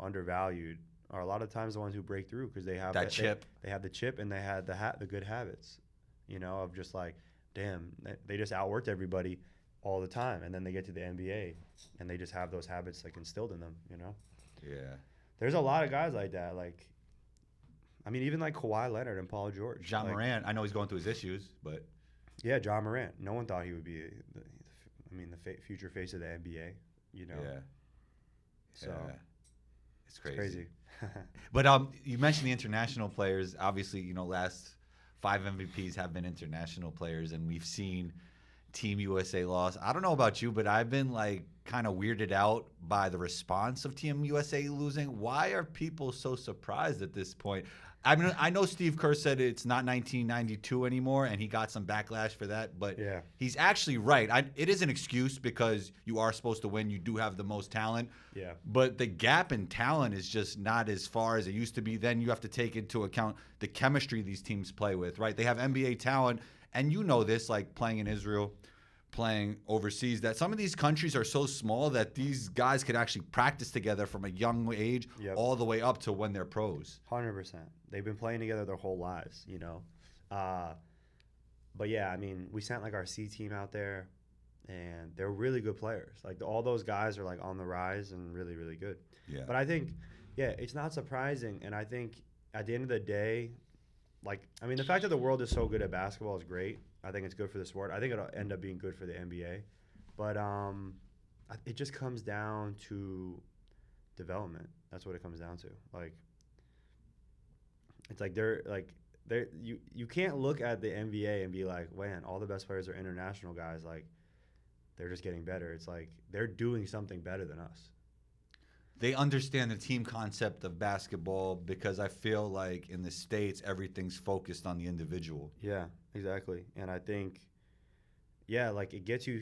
Speaker 2: undervalued, are a lot of times the ones who break through because they have
Speaker 1: that chip.
Speaker 2: They have the chip, and they had the good habits, you know, of just like, damn, they just outworked everybody all the time, and then they get to the NBA and they just have those habits like instilled in them, you know?
Speaker 1: Yeah.
Speaker 2: There's a lot of guys like that. Like, I mean, even like Kawhi Leonard and Paul George.
Speaker 1: John Morant, I know he's going through his issues, but
Speaker 2: yeah, John Morant. No one thought he would be the future face of the NBA, you know?
Speaker 1: Yeah.
Speaker 2: So
Speaker 1: yeah. It's
Speaker 2: It's
Speaker 1: crazy.
Speaker 2: crazy.
Speaker 1: But you mentioned the international players. Obviously, last 5 MVPs have been international players, and we've seen Team USA loss. I don't know about you, but I've been like kind of weirded out by the response of Team USA losing. Why are people so surprised at this point? I mean, I know Steve Kerr said it's not 1992 anymore, and he got some backlash for that, but
Speaker 2: Yeah.
Speaker 1: he's actually right. It is an excuse because you are supposed to win. You do have the most talent.
Speaker 2: Yeah.
Speaker 1: But the gap in talent is just not as far as it used to be. Then you have to take into account the chemistry these teams play with, right? They have NBA talent, and you know this, like playing in Israel, playing overseas, that some of these countries are so small that these guys could actually practice together from a young age all the way up to when they're pros.
Speaker 2: 100%. They've been playing together their whole lives, But yeah, I mean, we sent like our C team out there, and they're really good players. Like all those guys are like on the rise and really, really good.
Speaker 1: Yeah.
Speaker 2: But I think, it's not surprising. And I think at the end of the day, the fact that the world is so good at basketball is great. I think it's good for the sport. I think it'll end up being good for the NBA. But it just comes down to development. That's what it comes down to. It's like you can't look at the NBA and be like, man, all the best players are international guys. Like, they're just getting better. It's like they're doing something better than us.
Speaker 1: They understand the team concept of basketball because I feel like in the States, everything's focused on the individual.
Speaker 2: Yeah, exactly. And I think, it gets you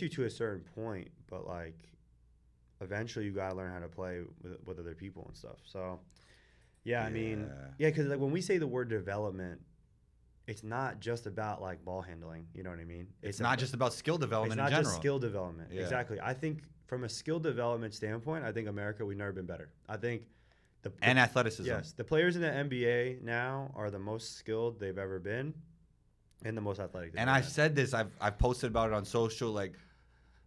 Speaker 2: to a certain point, but eventually you got to learn how to play with other people and stuff. So, I mean, because when we say the word development, it's not just about ball handling. You know what I mean?
Speaker 1: It's not just about skill development in general.
Speaker 2: It's not just skill development.
Speaker 1: Yeah.
Speaker 2: Exactly. I think from a skill development standpoint, I think America, we've never been better. I think
Speaker 1: and athleticism.
Speaker 2: Yes, the players in the NBA now are the most skilled they've ever been, and the most athletic.
Speaker 1: And I've said this. I've posted about it on social. Like,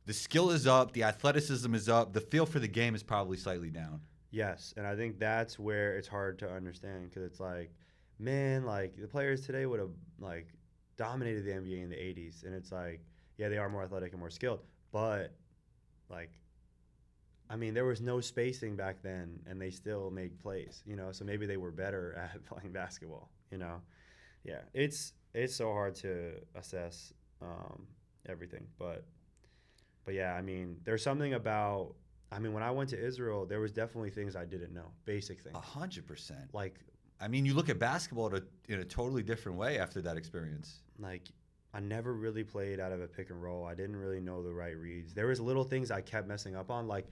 Speaker 1: the skill is up, the athleticism is up, the feel for the game is probably slightly down.
Speaker 2: Yes, and I think that's where it's hard to understand because it's like, man, the players today would have dominated the NBA in the 80s, and it's like, they are more athletic and more skilled, but there was no spacing back then, and they still made plays, so maybe they were better at playing basketball, Yeah, it's so hard to assess everything, but yeah, there's something about, when I went to Israel, there was definitely things I didn't know, basic things.
Speaker 1: 100%. You look at basketball in a totally different way after that experience.
Speaker 2: I never really played out of a pick and roll. I didn't really know the right reads. There was little things I kept messing up on, like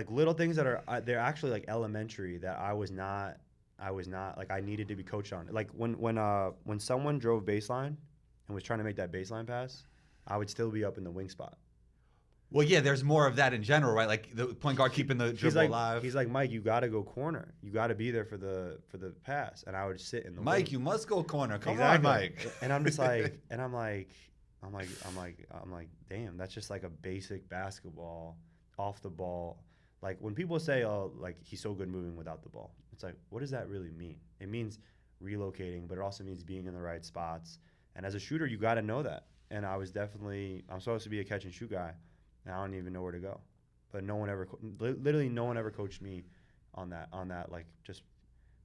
Speaker 2: little things that are they're actually elementary that I was not I needed to be coached on. When someone drove baseline and was trying to make that baseline pass, I would still be up in the wing spot.
Speaker 1: Well, yeah, there's more of that in general, right? Like the point guard keeping the dribble alive.
Speaker 2: He's like, Mike, you got to go corner. You got to be there for the pass. And I would sit in the
Speaker 1: Mike,
Speaker 2: wing.
Speaker 1: You must go corner. Come on, Mike.
Speaker 2: And I'm just like, I'm like, damn, that's just like a basic basketball off the ball. When people say, oh, he's so good moving without the ball, it's like, what does that really mean? It means relocating, but it also means being in the right spots. And as a shooter, you got to know that. And I'm supposed to be a catch and shoot guy. And I don't even know where to go, but literally no one ever coached me on that, just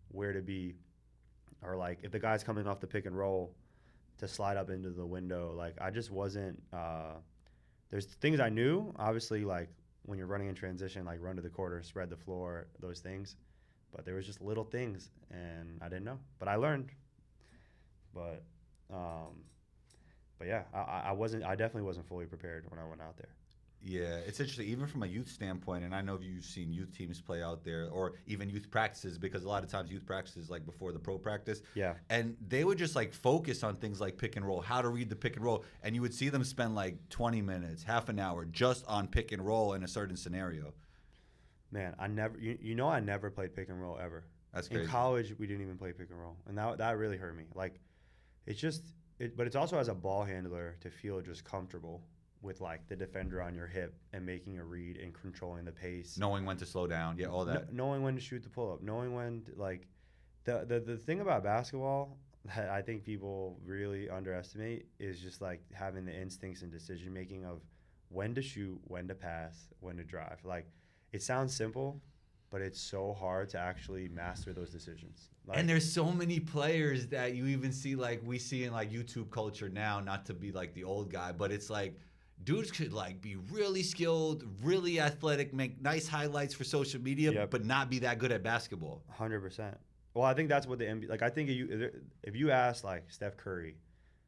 Speaker 2: where to be, or if the guy's coming off the pick and roll to slide up into the window, I just wasn't, there's things I knew, obviously, when you're running in transition, run to the quarter, spread the floor, those things, but there was just little things, and I didn't know, but I learned, but yeah, I definitely wasn't fully prepared when I went out there.
Speaker 1: Yeah, it's interesting, even from a youth standpoint, and I know you've seen youth teams play out there, or even youth practices, because a lot of times youth practices before the pro practice.
Speaker 2: Yeah.
Speaker 1: And they would just focus on things like pick and roll, how to read the pick and roll, and you would see them spend 20 minutes, half an hour just on pick and roll in a certain scenario.
Speaker 2: Man, I never played pick and roll ever.
Speaker 1: That's crazy.
Speaker 2: In college, we didn't even play pick and roll, and that really hurt me. But it's also as a ball handler to feel just comfortable with the defender on your hip and making a read and controlling the pace,
Speaker 1: knowing when to slow down, all that,
Speaker 2: knowing when to shoot the pull up, knowing when to, the thing about basketball that I think people really underestimate is just having the instincts and decision making of when to shoot, when to pass, when to drive. it sounds simple, but it's so hard to actually master those decisions. Like,
Speaker 1: and there's so many players that you even see, like we see in like YouTube culture now, not to be like the old guy, but it's like dudes could like be really skilled, really athletic, make nice highlights for social media,
Speaker 2: Yep.
Speaker 1: but not be that good at basketball.
Speaker 2: 100%. Well, I think that's what the NBA, like, I think if you ask like Steph Curry,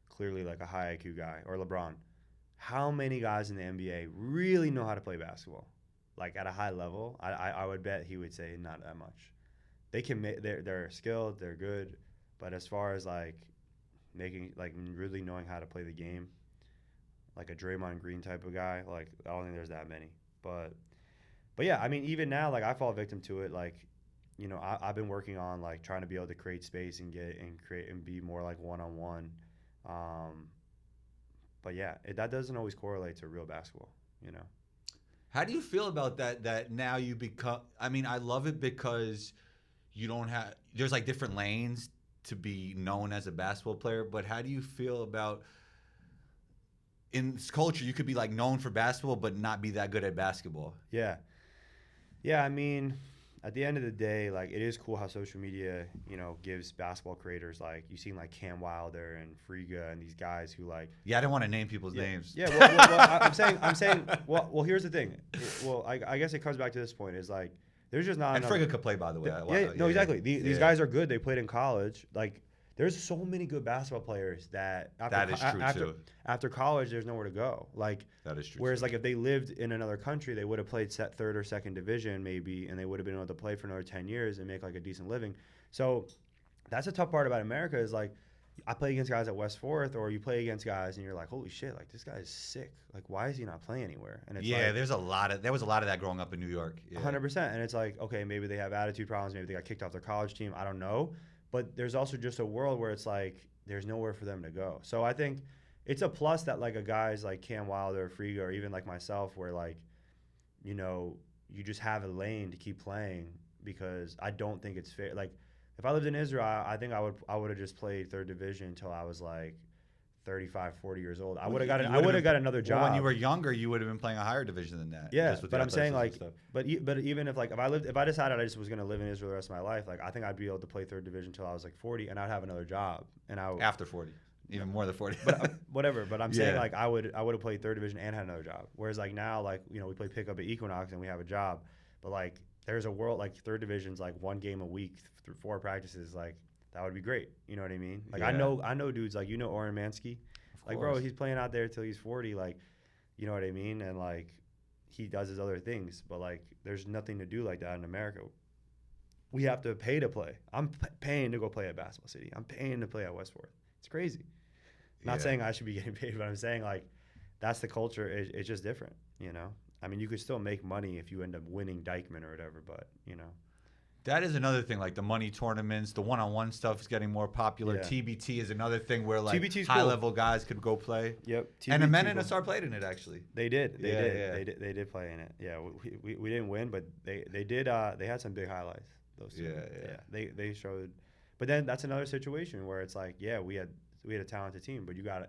Speaker 2: clearly like a high IQ guy, or LeBron, how many guys in the NBA really know how to play basketball? Like at a high level, I would bet he would say not that much. They can they're skilled, they're good, but as far as like making like really knowing how to play the game, like a Draymond Green type of guy, like I don't think there's that many. But yeah, I mean even now like I fall victim to it. Like, you know, I've been working on like trying to be able to create space and create and be more like one-on-one. But yeah, that doesn't always correlate to real basketball, you know.
Speaker 1: How do you feel about that? That now you become. I mean, I love it because you don't have. There's like different lanes to be known as a basketball player. But how do you feel about in this culture? You could be like known for basketball, but not be that good at basketball.
Speaker 2: Yeah. I mean, at the end of the day, like it is cool how social media, you know, gives basketball creators like you've seen like Cam Wilder and Friga and these guys who like.
Speaker 1: Yeah, I didn't want to name people's names.
Speaker 2: Yeah, well, I'm saying. Well, here's the thing. Well, I guess it comes back to this point is like there's just not.
Speaker 1: And
Speaker 2: enough.
Speaker 1: Friga could play, by the way.
Speaker 2: Exactly. These guys are good. They played in college. Like there's so many good basketball players that after college, there's nowhere to go. Like
Speaker 1: that is true.
Speaker 2: Whereas like if they lived in another country, they would have played third or second division maybe, and they would have been able to play for another 10 years and make like a decent living. So that's the tough part about America is like I play against guys at West Fourth, or you play against guys and you're like, holy shit, like this guy is sick. Like why is he not playing anywhere? And it's
Speaker 1: there was a lot of that growing up in New York.
Speaker 2: 100%. And it's like, okay, maybe they have attitude problems, maybe they got kicked off their college team. I don't know. But there's also just a world where it's like there's nowhere for them to go. So I think it's a plus that like a guys like Cam Wilder or Friga or even like myself where like, you know, you just have a lane to keep playing because I don't think it's fair. Like if I lived in Israel, I think I would have just played third division until I was like 35, 40 years old. I would have got another job.
Speaker 1: When you were younger, you would have been playing a higher division than that.
Speaker 2: Yeah, but I'm saying like, but even if like if I decided I just was going to live in Israel the rest of my life, like I think I'd be able to play third division until I was like 40, and I'd have another job. And
Speaker 1: after 40, even more than 40.
Speaker 2: But whatever. But I'm saying like I would have played third division and had another job. Whereas like now, like you know, we play pickup at Equinox and we have a job, but like there's a world like third division's like one game a week through 4 practices, like that would be great. You know what I mean? Like I know dudes like Oren Mansky. Like, bro, he's playing out there till he's 40. Like, you know what I mean? And, like, he does his other things. But, like, there's nothing to do like that in America. We have to pay to play. I'm paying to go play at Basketball City. I'm paying to play at West Fourth. It's crazy. Not saying I should be getting paid, but I'm saying, like, that's the culture. It's just different, you know? I mean, you could still make money if you end up winning Dykeman or whatever, but, you know.
Speaker 1: That is another thing, like the money tournaments, the one-on-one stuff is getting more popular.
Speaker 2: Yeah.
Speaker 1: TBT is another thing where like
Speaker 2: TBT's
Speaker 1: high-level guys could go play.
Speaker 2: Yep.
Speaker 1: And the men in SR played in it actually.
Speaker 2: They did. They did play in it. Yeah, we didn't win, but they did. They had some big highlights. Those two. Yeah. They showed, but then that's another situation where it's like, yeah, we had a talented team, but you got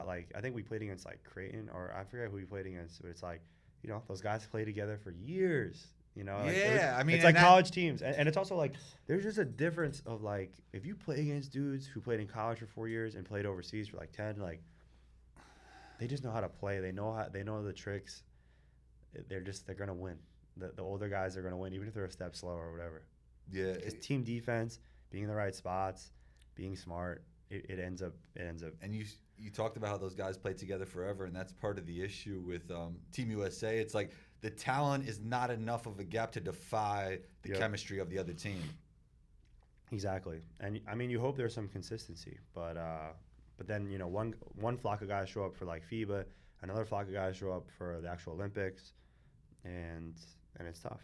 Speaker 2: like I think we played against like Creighton or I forget who we played against, but it's like, you know, those guys played together for years. You know, like
Speaker 1: I mean,
Speaker 2: it's like college teams, and it's also like there's just a difference of like if you play against dudes who played in college for 4 years and played overseas for like 10, like they just know how to play. They know the tricks. They're gonna win. The older guys are gonna win, even if they're a step slower or whatever.
Speaker 1: Yeah,
Speaker 2: it's team defense, being in the right spots, being smart. It ends up.
Speaker 1: And you talked about how those guys played together forever, and that's part of the issue with Team USA. It's like the talent is not enough of a gap to defy the chemistry of the other team.
Speaker 2: Exactly, and I mean you hope there's some consistency, but then you know one flock of guys show up for like FIBA, another flock of guys show up for the actual Olympics, and it's tough.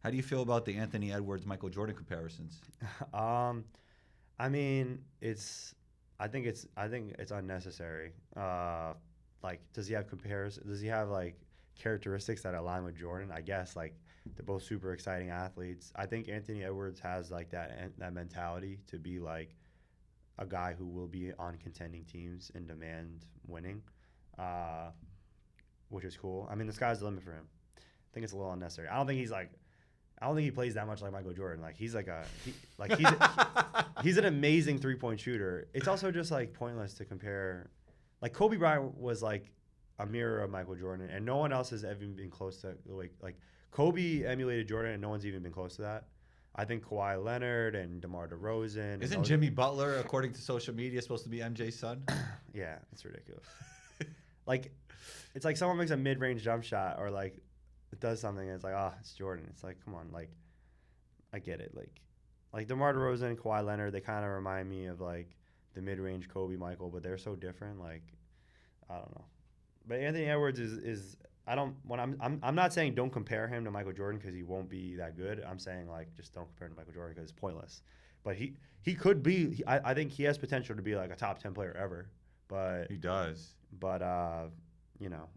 Speaker 1: How do you feel about the Anthony Edwards Michael Jordan comparisons?
Speaker 2: I mean I think it's unnecessary. Like, does he have comparison? Does he have like characteristics that align with Jordan? I guess like they're both super exciting athletes. I think Anthony Edwards has like that mentality to be like a guy who will be on contending teams and demand winning, which is cool. I mean, the sky's the limit for him. think it's a little unnecessary. I don't think he plays that much like Michael Jordan. Like he's he's an amazing 3-point shooter. It's also just like pointless to compare. Like Kobe Bryant was like a mirror of Michael Jordan, and no one else has ever been close to like Kobe emulated Jordan, and no one's even been close to that. I think Kawhi Leonard and DeMar DeRozan.
Speaker 1: Isn't Jimmy Butler, according to social media, supposed to be MJ's son?
Speaker 2: Yeah, it's ridiculous. Like, it's like someone makes a mid-range jump shot or like it does something and it's like, oh, it's Jordan. It's like, come on, like, I get it. Like DeMar DeRozan, Kawhi Leonard, they kind of remind me of like the mid-range Kobe, Michael, but they're so different. Like, I don't know. But Anthony Edwards is I'm not saying don't compare him to Michael Jordan because he won't be that good. I'm saying like just don't compare him to Michael Jordan because it's pointless. But he could be. I think he has potential to be like a top 10 player ever. But
Speaker 1: he does.
Speaker 2: But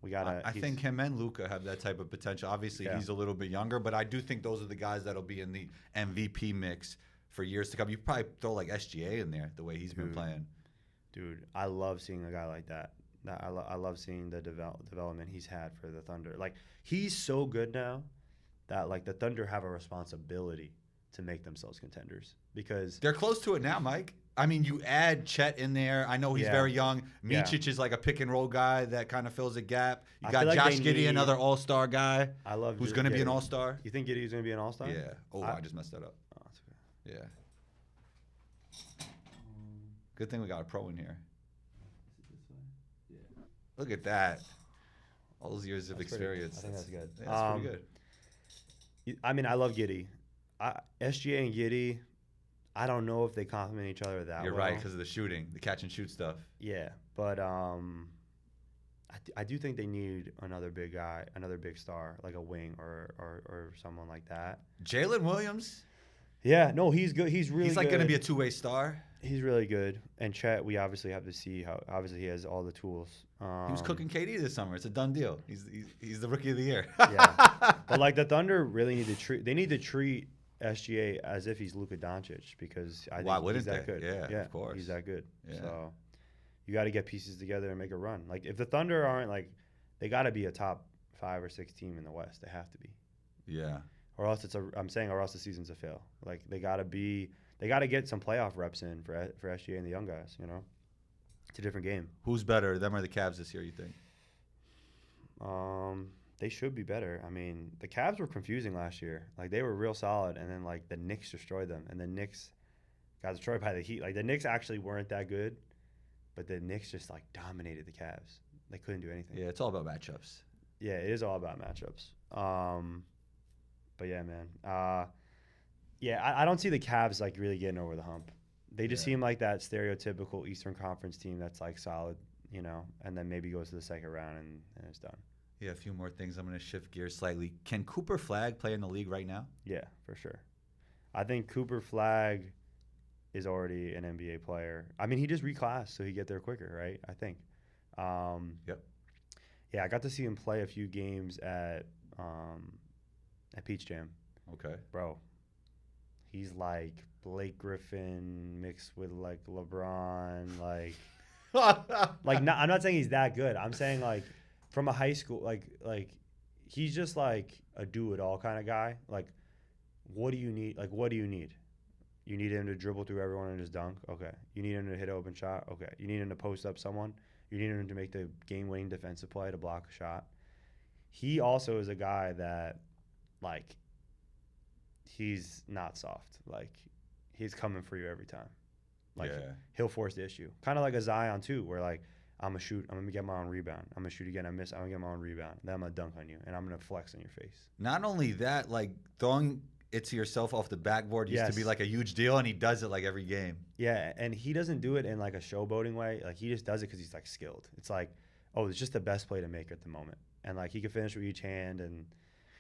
Speaker 2: we gotta.
Speaker 1: I think him and Luka have that type of potential. Obviously, he's a little bit younger, but I do think those are the guys that'll be in the MVP mix for years to come. You probably throw like SGA in there the way he's been playing.
Speaker 2: Dude, I love seeing a guy like that. I love seeing the development he's had for the Thunder. Like, he's so good now that, like, the Thunder have a responsibility to make themselves contenders because
Speaker 1: they're close to it now, Mike. I mean, you add Chet in there. I know he's very young. Micic is like a pick-and-roll guy that kind of fills a gap. You got like Josh Giddey, another all-star guy.
Speaker 2: I love
Speaker 1: who's going to be an all-star.
Speaker 2: You think Giddey's going to be an all-star?
Speaker 1: Yeah. Oh, I just messed that up.
Speaker 2: Oh, that's okay.
Speaker 1: Yeah. Good thing we got a pro in here. Look at that. All those years of experience.
Speaker 2: I think that's good.
Speaker 1: Yeah, that's pretty good.
Speaker 2: I mean, I love Giddey. SGA and Giddey, I don't know if they complement each other that well.
Speaker 1: You're right, because of the shooting, the catch and shoot stuff.
Speaker 2: Yeah, but I do think they need another big guy, another big star, like a wing or someone like that.
Speaker 1: Jalen Williams?
Speaker 2: Yeah, no, he's good. He's really good.
Speaker 1: He's like going to be a two-way star.
Speaker 2: He's really good. And Chet, we obviously have to see how. Obviously, he has all the tools.
Speaker 1: He was cooking KD this summer. It's a done deal. He's the rookie of the year.
Speaker 2: Yeah, but like the Thunder really need to treat. They need to treat SGA as if he's Luka Doncic because I think he's that good.
Speaker 1: Yeah, of course.
Speaker 2: He's that good.
Speaker 1: Yeah.
Speaker 2: So you got to get pieces together and make a run. Like if the Thunder aren't like, they got to be a top 5 or 6 team in the West. They have to be.
Speaker 1: Yeah.
Speaker 2: Or else or else the season's a fail. Like they got to get some playoff reps in for SGA and the young guys. You know, it's a different game.
Speaker 1: Who's better, them or the Cavs this year? You think?
Speaker 2: They should be better. I mean, the Cavs were confusing last year. Like they were real solid, and then like the Knicks destroyed them, and the Knicks got destroyed by the Heat. Like the Knicks actually weren't that good, but the Knicks just like dominated the Cavs. They couldn't do anything.
Speaker 1: Yeah, it's all about matchups.
Speaker 2: Yeah, it is all about matchups. But yeah, man. I don't see the Cavs like really getting over the hump. They just seem like that stereotypical Eastern Conference team that's like solid, you know, and then maybe goes to the second round and it's done.
Speaker 1: Yeah, a few more things. I'm going to shift gears slightly. Can Cooper Flagg play in the league right now?
Speaker 2: Yeah, for sure. I think Cooper Flagg is already an NBA player. I mean, he just reclassed, so he get there quicker, right? I think.
Speaker 1: Yep.
Speaker 2: Yeah, I got to see him play a few games at Peach Jam.
Speaker 1: Okay.
Speaker 2: Bro, he's like Blake Griffin mixed with like LeBron, like I'm not saying he's that good. I'm saying like from a high school, like he's just like a do-it-all kind of guy. Like, what do you need? Like, what do you need? You need him to dribble through everyone and just dunk? Okay. You need him to hit an open shot? Okay. You need him to post up someone? You need him to make the game-winning defensive play to block a shot? He also is a guy that, like, he's not soft. Like, he's coming for you every time. Like, he'll force the issue. Kind of like a Zion, too, where, like, I'm going to shoot. I'm going to get my own rebound. I'm going to shoot again. I miss. I'm going to get my own rebound. Then I'm going to dunk on you, and I'm going to flex in your face.
Speaker 1: Not only that, like, throwing it to yourself off the backboard used to be, like, a huge deal, and he does it, like, every game.
Speaker 2: Yeah, and he doesn't do it in, like, a showboating way. Like, he just does it because he's, like, skilled. It's like, oh, it's just the best play to make at the moment. And, like, he can finish with each hand. And,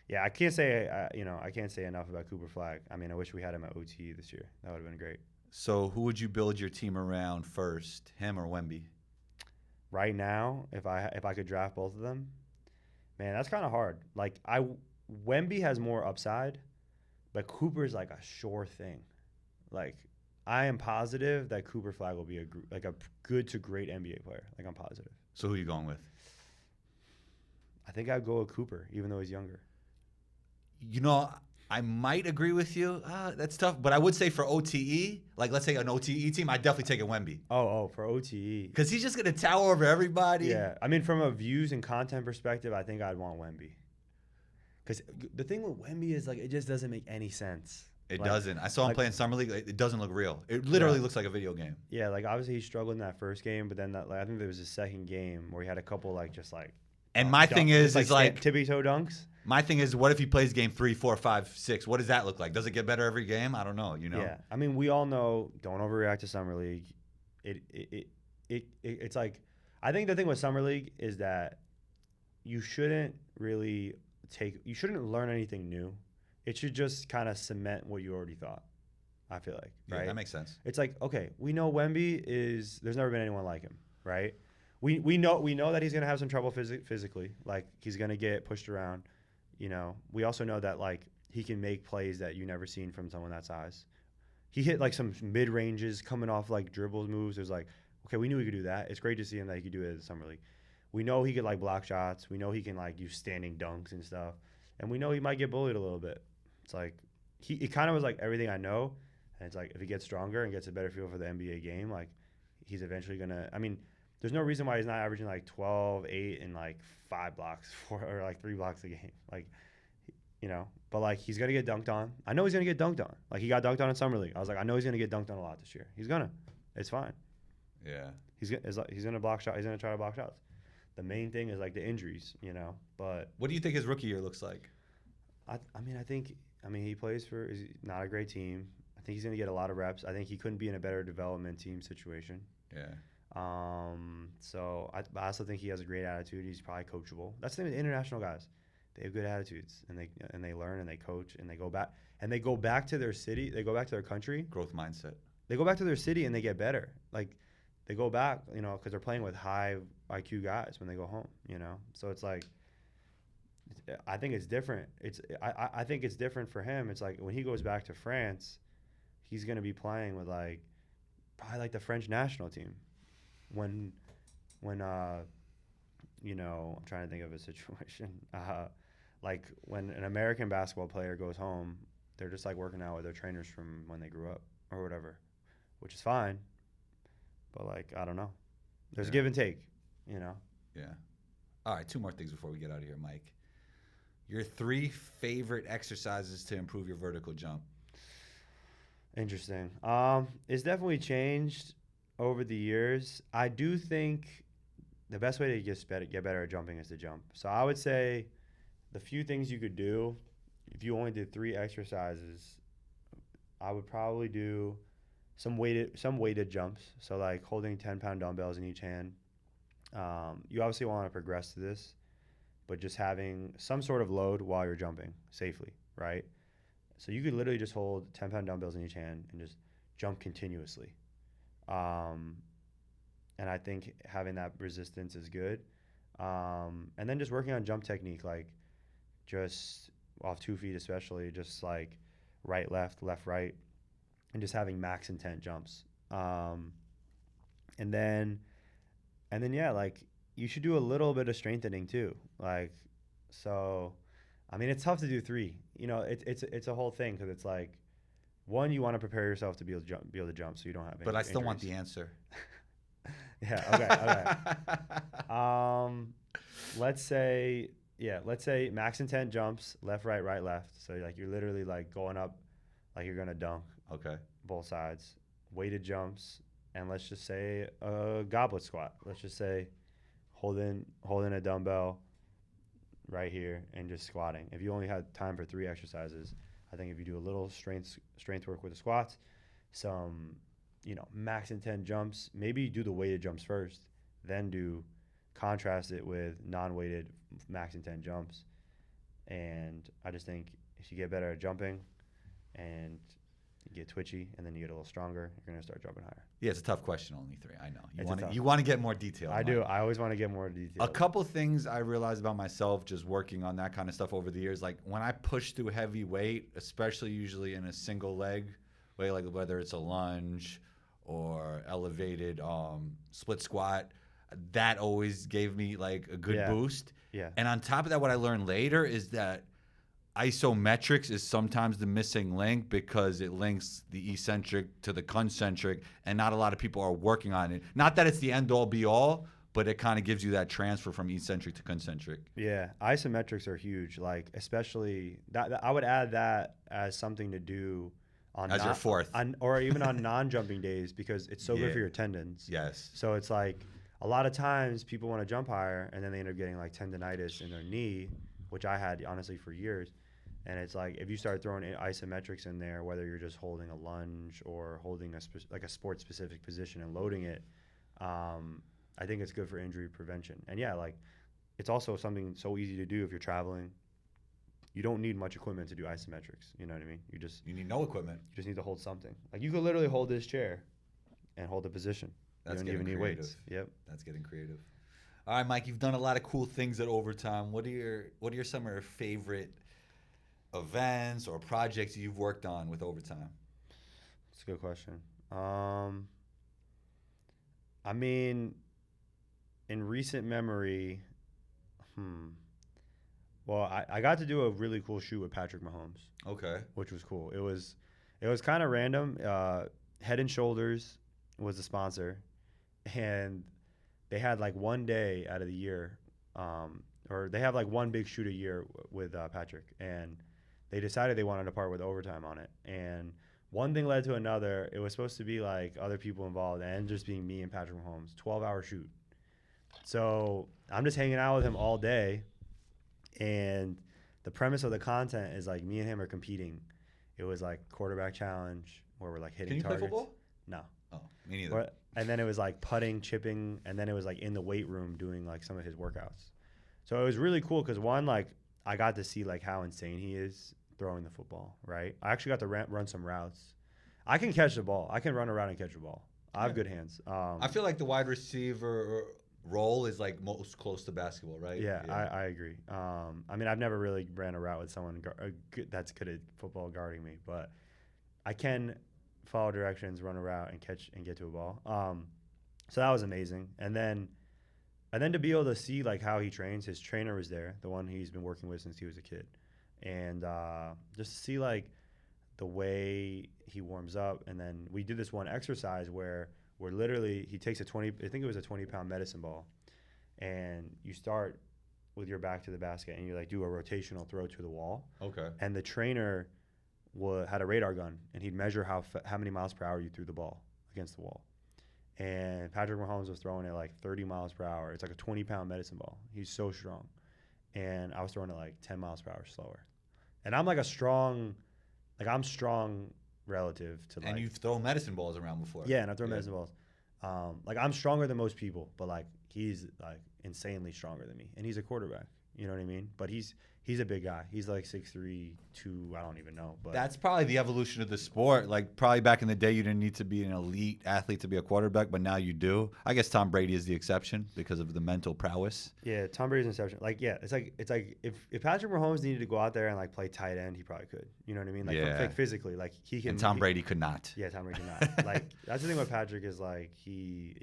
Speaker 2: yeah, I can't say enough about Cooper Flagg. I mean, I wish we had him at OTE this year. That would have been great.
Speaker 1: So who would you build your team around first, him or Wemby?
Speaker 2: Right now, if I could draft both of them, man, that's kind of hard. Like Wemby has more upside, but Cooper's like a sure thing. Like I am positive that Cooper Flagg will be a good to great NBA player. Like I'm positive.
Speaker 1: So who are you going with?
Speaker 2: I think I'd go with Cooper, even though he's younger.
Speaker 1: You know, I might agree with you. That's tough. But I would say for OTE, like let's say an OTE team, I'd definitely take a Wemby.
Speaker 2: Oh, for OTE.
Speaker 1: Because he's just going to tower over everybody.
Speaker 2: Yeah. I mean, from a views and content perspective, I think I'd want Wemby. Because the thing with Wemby is, like, it just doesn't make any sense.
Speaker 1: It doesn't. I saw him play in Summer League. It doesn't look real. It literally looks like a video game.
Speaker 2: Yeah, like, obviously he struggled in that first game, but then I think there was a second game where he had a couple, like, just like.
Speaker 1: And my thing is like
Speaker 2: tippy toe dunks.
Speaker 1: My thing is, what if he plays game 3, 4, 5, 6? What does that look like? Does it get better every game? I don't know. You know.
Speaker 2: Yeah, I mean, we all know. Don't overreact to Summer League. It's like, I think the thing with Summer League is that you shouldn't really you shouldn't learn anything new. It should just kind of cement what you already thought. I feel like, right?
Speaker 1: Yeah, that makes sense.
Speaker 2: It's like, okay, we know Wemby is. There's never been anyone like him, right? We know that he's gonna have some trouble physically. Like, he's gonna get pushed around. You know, we also know that, like, he can make plays that you never seen from someone that size. He hit like some mid ranges coming off like dribbles moves. It was like, okay, we knew he could do that. It's great to see him that he could do it at the Summer League. We know he could like block shots. We know he can like use standing dunks and stuff. And we know he might get bullied a little bit. It's like it kind of was like everything I know. And it's like, if he gets stronger and gets a better feel for the NBA game, like, he's eventually gonna. I mean, there's no reason why he's not averaging like 12, 8, and like 5 blocks or like 3 blocks a game. Like, you know, but like, he's going to get dunked on. I know he's going to get dunked on. Like, he got dunked on in Summer League. I was like, I know he's going to get dunked on a lot this year. He's going to. It's fine.
Speaker 1: Yeah.
Speaker 2: He's going to block shots. He's going to try to block shots. The main thing is like the injuries, you know, but.
Speaker 1: What do you think his rookie year looks like?
Speaker 2: I mean, he plays for not a great team. I think he's going to get a lot of reps. I think he couldn't be in a better development team situation.
Speaker 1: Yeah.
Speaker 2: So I also think he has a great attitude. He's probably coachable. That's the thing with international guys. They have good attitudes, and they learn, and they coach, and they go back to their city. They go back to their country.
Speaker 1: Growth mindset.
Speaker 2: They go back to their city and they get better. Like, they go back, you know, because they're playing with high IQ guys when they go home. You know, so it's like, I think it's different. I think it's different for him. It's like, when he goes back to France, he's gonna be playing with like probably like the French national team. When you know, I'm trying to think of a situation. Like, when an American basketball player goes home, they're just like working out with their trainers from when they grew up or whatever, which is fine. But like, I don't know. There's give and take, you know.
Speaker 1: Yeah. All right, 2 more things before we get out of here, Mike. Your 3 favorite exercises to improve your vertical jump.
Speaker 2: Interesting. It's definitely changed over the years. I do think the best way to get better at jumping is to jump. So I would say the few things you could do, if you only did 3 exercises, I would probably do some weighted jumps. So like holding 10-pound dumbbells in each hand. You obviously want to progress to this, but just having some sort of load while you're jumping safely, right? So you could literally just hold 10-pound dumbbells in each hand and just jump continuously. And I think having that resistance is good. And then just working on jump technique, like just off 2 feet especially, just like right, left, right, and just having max intent jumps. And then yeah, like, you should do a little bit of strengthening too. Like, so, I mean, it's tough to do 3. You know, it's a whole thing, because it's like, one, you want to prepare yourself to be able to jump, so you don't have any
Speaker 1: But I still
Speaker 2: injuries.
Speaker 1: want the answer.
Speaker 2: Yeah. Okay. Let's say max intent jumps, left, right, left. So like, you're literally like going up like you're gonna dunk.
Speaker 1: Okay.
Speaker 2: Both sides. Weighted jumps, and let's just say a goblet squat. Let's just say holding a dumbbell right here and just squatting. If you only had time for 3 exercises, I think if you do a little strength work with the squats, some, you know, max intent jumps, maybe do the weighted jumps first, then contrast it with non-weighted max intent jumps. And I just think if you get better at jumping and you get twitchy and then you get a little stronger, you're going to start jumping higher.
Speaker 1: Yeah, it's a tough question, only 3. I know. You want to get more detail.
Speaker 2: I do. I always want to get more detail.
Speaker 1: A couple things I realized about myself just working on that kind of stuff over the years, like when I push through heavy weight, especially usually in a single leg way, like whether it's a lunge or elevated split squat, that always gave me like a good boost.
Speaker 2: Yeah.
Speaker 1: And on top of that, what I learned later is that isometrics is sometimes the missing link because it links the eccentric to the concentric, and not a lot of people are working on it. Not that it's the end all be all, but it kind of gives you that transfer from eccentric to concentric.
Speaker 2: Yeah, isometrics are huge. Like, especially that I would add that as something to do on
Speaker 1: As your fourth.
Speaker 2: or even on non-jumping days, because it's so good for your tendons.
Speaker 1: Yes.
Speaker 2: So it's like a lot of times people want to jump higher and then they end up getting like tendonitis in their knee, which I had honestly for years. And it's like if you start throwing isometrics in there, whether you're just holding a lunge or holding a sport-specific position and loading it, I think it's good for injury prevention. And yeah, like it's also something so easy to do if you're traveling. You don't need much equipment to do isometrics. You know what I mean?
Speaker 1: You need no equipment.
Speaker 2: You just need to hold something. Like you could literally hold this chair and hold the position.
Speaker 1: That's
Speaker 2: you don't even need
Speaker 1: creative.
Speaker 2: weights. Yep.
Speaker 1: That's getting creative. All right, Mike, you've done a lot of cool things at Overtime. What are some of your favorite events or projects you've worked on with Overtime?
Speaker 2: That's a good question. I mean, in recent memory, well, I got to do a really cool shoot with Patrick Mahomes.
Speaker 1: Okay.
Speaker 2: Which was cool. It was kind of random. Head and Shoulders was the sponsor, and they had like one day out of the year, or they have like one big shoot a year with Patrick, and they decided they wanted to part with Overtime on it. And one thing led to another. It was supposed to be like other people involved and just being me and Patrick Mahomes, 12-hour shoot. So I'm just hanging out with him all day. And the premise of the content is like me and him are competing. It was like quarterback challenge where we're like hitting targets.
Speaker 1: Can you play football?
Speaker 2: No.
Speaker 1: Oh, me neither.
Speaker 2: And then it was like putting, chipping, and then it was like in the weight room doing like some of his workouts. So it was really cool because one, like I got to see like how insane he is throwing the football, right? I actually got to run some routes. I can catch the ball. I can run around and catch the ball. I have good hands.
Speaker 1: I feel like the wide receiver role is like most close to basketball, right?
Speaker 2: Yeah. I agree. I mean, I've never really ran a route with someone that's good at football guarding me, but I can follow directions, run a route, and catch and get to a ball. So that was amazing. And then to be able to see like how he trains. His trainer was there, the one he's been working with since he was a kid, and just to see like the way he warms up. And then we did this one exercise where literally he takes I think it was a 20-pound medicine ball, and you start with your back to the basket and you like do a rotational throw to the wall.
Speaker 1: Okay.
Speaker 2: And the trainer had a radar gun, and he'd measure how many miles per hour you threw the ball against the wall. And Patrick Mahomes was throwing it like 30 miles per hour. It's like a 20-pound medicine ball. He's so strong. And I was throwing it like 10 miles per hour slower. And I'm like I'm strong relative to like.
Speaker 1: And you've thrown medicine balls around before.
Speaker 2: Yeah, and I've thrown medicine balls. Like I'm stronger than most people, but like he's like insanely stronger than me. And he's a quarterback. You know what I mean? But he's a big guy. He's like 6'3", 2, I don't even know. But
Speaker 1: that's probably the evolution of the sport. Like probably back in the day, you didn't need to be an elite athlete to be a quarterback, but now you do. I guess Tom Brady is the exception because of the mental prowess.
Speaker 2: Yeah, Tom Brady's an exception. Like, yeah, it's like if Patrick Mahomes needed to go out there and like play tight end, he probably could. You know what I mean? Like, like physically, like he can.
Speaker 1: And Tom Brady could not.
Speaker 2: Yeah, Tom Brady could not. Like that's the thing with Patrick is like he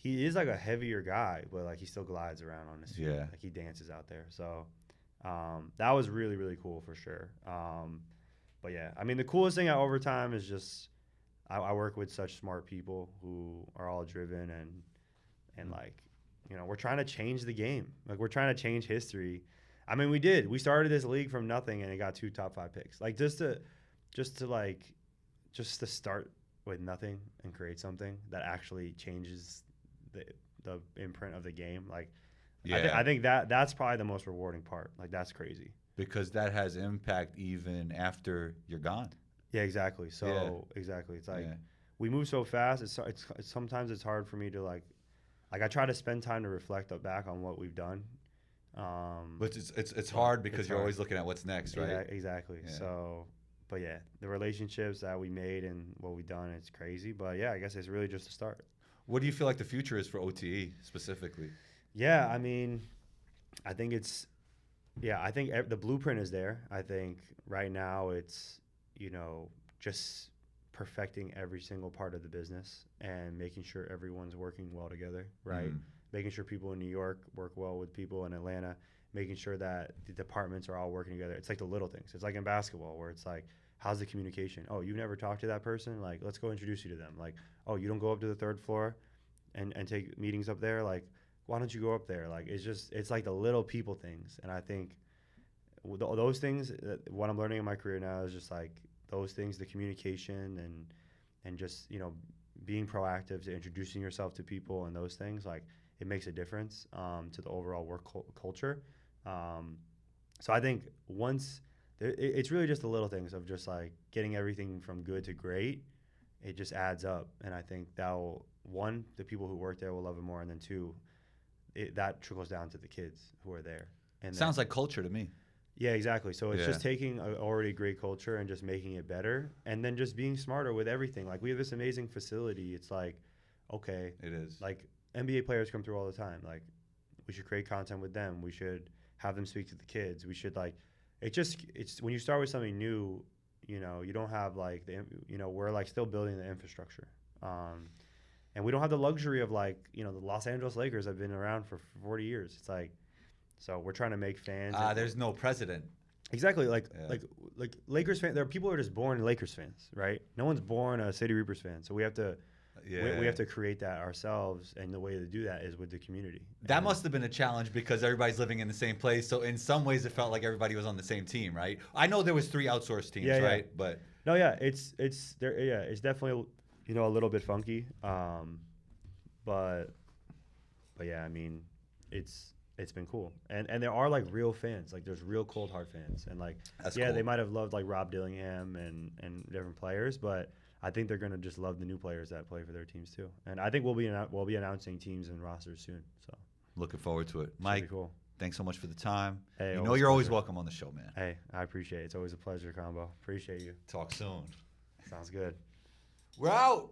Speaker 2: is like a heavier guy, but like he still glides around on his feet.
Speaker 1: Yeah.
Speaker 2: Like he dances out there. So that was really, really cool for sure. But yeah, I mean, the coolest thing at Overtime is just I work with such smart people who are all driven and like, you know, we're trying to change the game. Like we're trying to change history. I mean, we did. We started this league from nothing and it got 2 top 5 picks. Like just to start with nothing and create something that actually changes the imprint of the game. Like, yeah. I think that's probably the most rewarding part. Like that's crazy
Speaker 1: because that has impact even after you're gone.
Speaker 2: Yeah, exactly. So exactly, it's like we move so fast. It's sometimes it's hard for me to like I try to spend time to reflect back on what we've done.
Speaker 1: But it's hard because you're always looking at what's next, right?
Speaker 2: Yeah, exactly. Yeah. So, but yeah, the relationships that we made and what we've done, it's crazy. But yeah, I guess it's really just a start.
Speaker 1: What do you feel like the future is for OTE specifically?
Speaker 2: Yeah, I mean, I think the blueprint is there. I think right now it's, you know, just perfecting every single part of the business and making sure everyone's working well together, right? Making sure people in New York work well with people in Atlanta, making sure that the departments are all working together. It's like the little things. It's like in basketball where it's like, how's the communication? Oh, you never talked to that person? Like, let's go introduce you to them. Like, oh, you don't go up to the third floor and take meetings up there? Like, why don't you go up there? Like, it's like the little people things. And I think those things, what I'm learning in my career now is just like those things, the communication and just, you know, being proactive to introducing yourself to people and those things, like it makes a difference to the overall work culture. So I think it's really just the little things of just like getting everything from good to great. It just adds up. And I think one, the people who work there will love it more. And then two, that trickles down to the kids who are there. And
Speaker 1: sounds like culture to me.
Speaker 2: Yeah, exactly. So it's just taking an already great culture and just making it better, and then just being smarter with everything. Like we have this amazing facility. It's like, okay,
Speaker 1: it is.
Speaker 2: Like NBA players come through all the time. Like we should create content with them. We should have them speak to the kids. We should like, it's when you start with something new, you know, you don't have like we're like still building the infrastructure. And we don't have the luxury of like, you know, the Los Angeles Lakers have been around for 40 years. It's like, so we're trying to make fans.
Speaker 1: There's no precedent.
Speaker 2: Exactly. Like Lakers fans, there are people who are just born Lakers fans, right? No one's born a City Reapers fan. So we have to, we have to create that ourselves. And the way to do that is with the community.
Speaker 1: That must have been a challenge because everybody's living in the same place. So in some ways it felt like everybody was on the same team, right? I know there was 3 outsourced teams, right? But
Speaker 2: no, it's there. Yeah, it's definitely, you know, a little bit funky. But yeah, I mean, it's been cool. And there are like real fans. Like there's real cold hard fans. And like,
Speaker 1: that's
Speaker 2: cool.
Speaker 1: Cool.
Speaker 2: They might have loved like Rob Dillingham and different players, but I think they're going to just love the new players that play for their teams too. And I think we'll be announcing teams and rosters soon. So
Speaker 1: looking forward to it. Mike,
Speaker 2: cool.
Speaker 1: Thanks so much for the time.
Speaker 2: Hey,
Speaker 1: you know you're always welcome on the show, man.
Speaker 2: Hey, I appreciate it. It's always a pleasure, Combo. Appreciate you.
Speaker 1: Talk soon.
Speaker 2: Sounds good.
Speaker 1: We're out.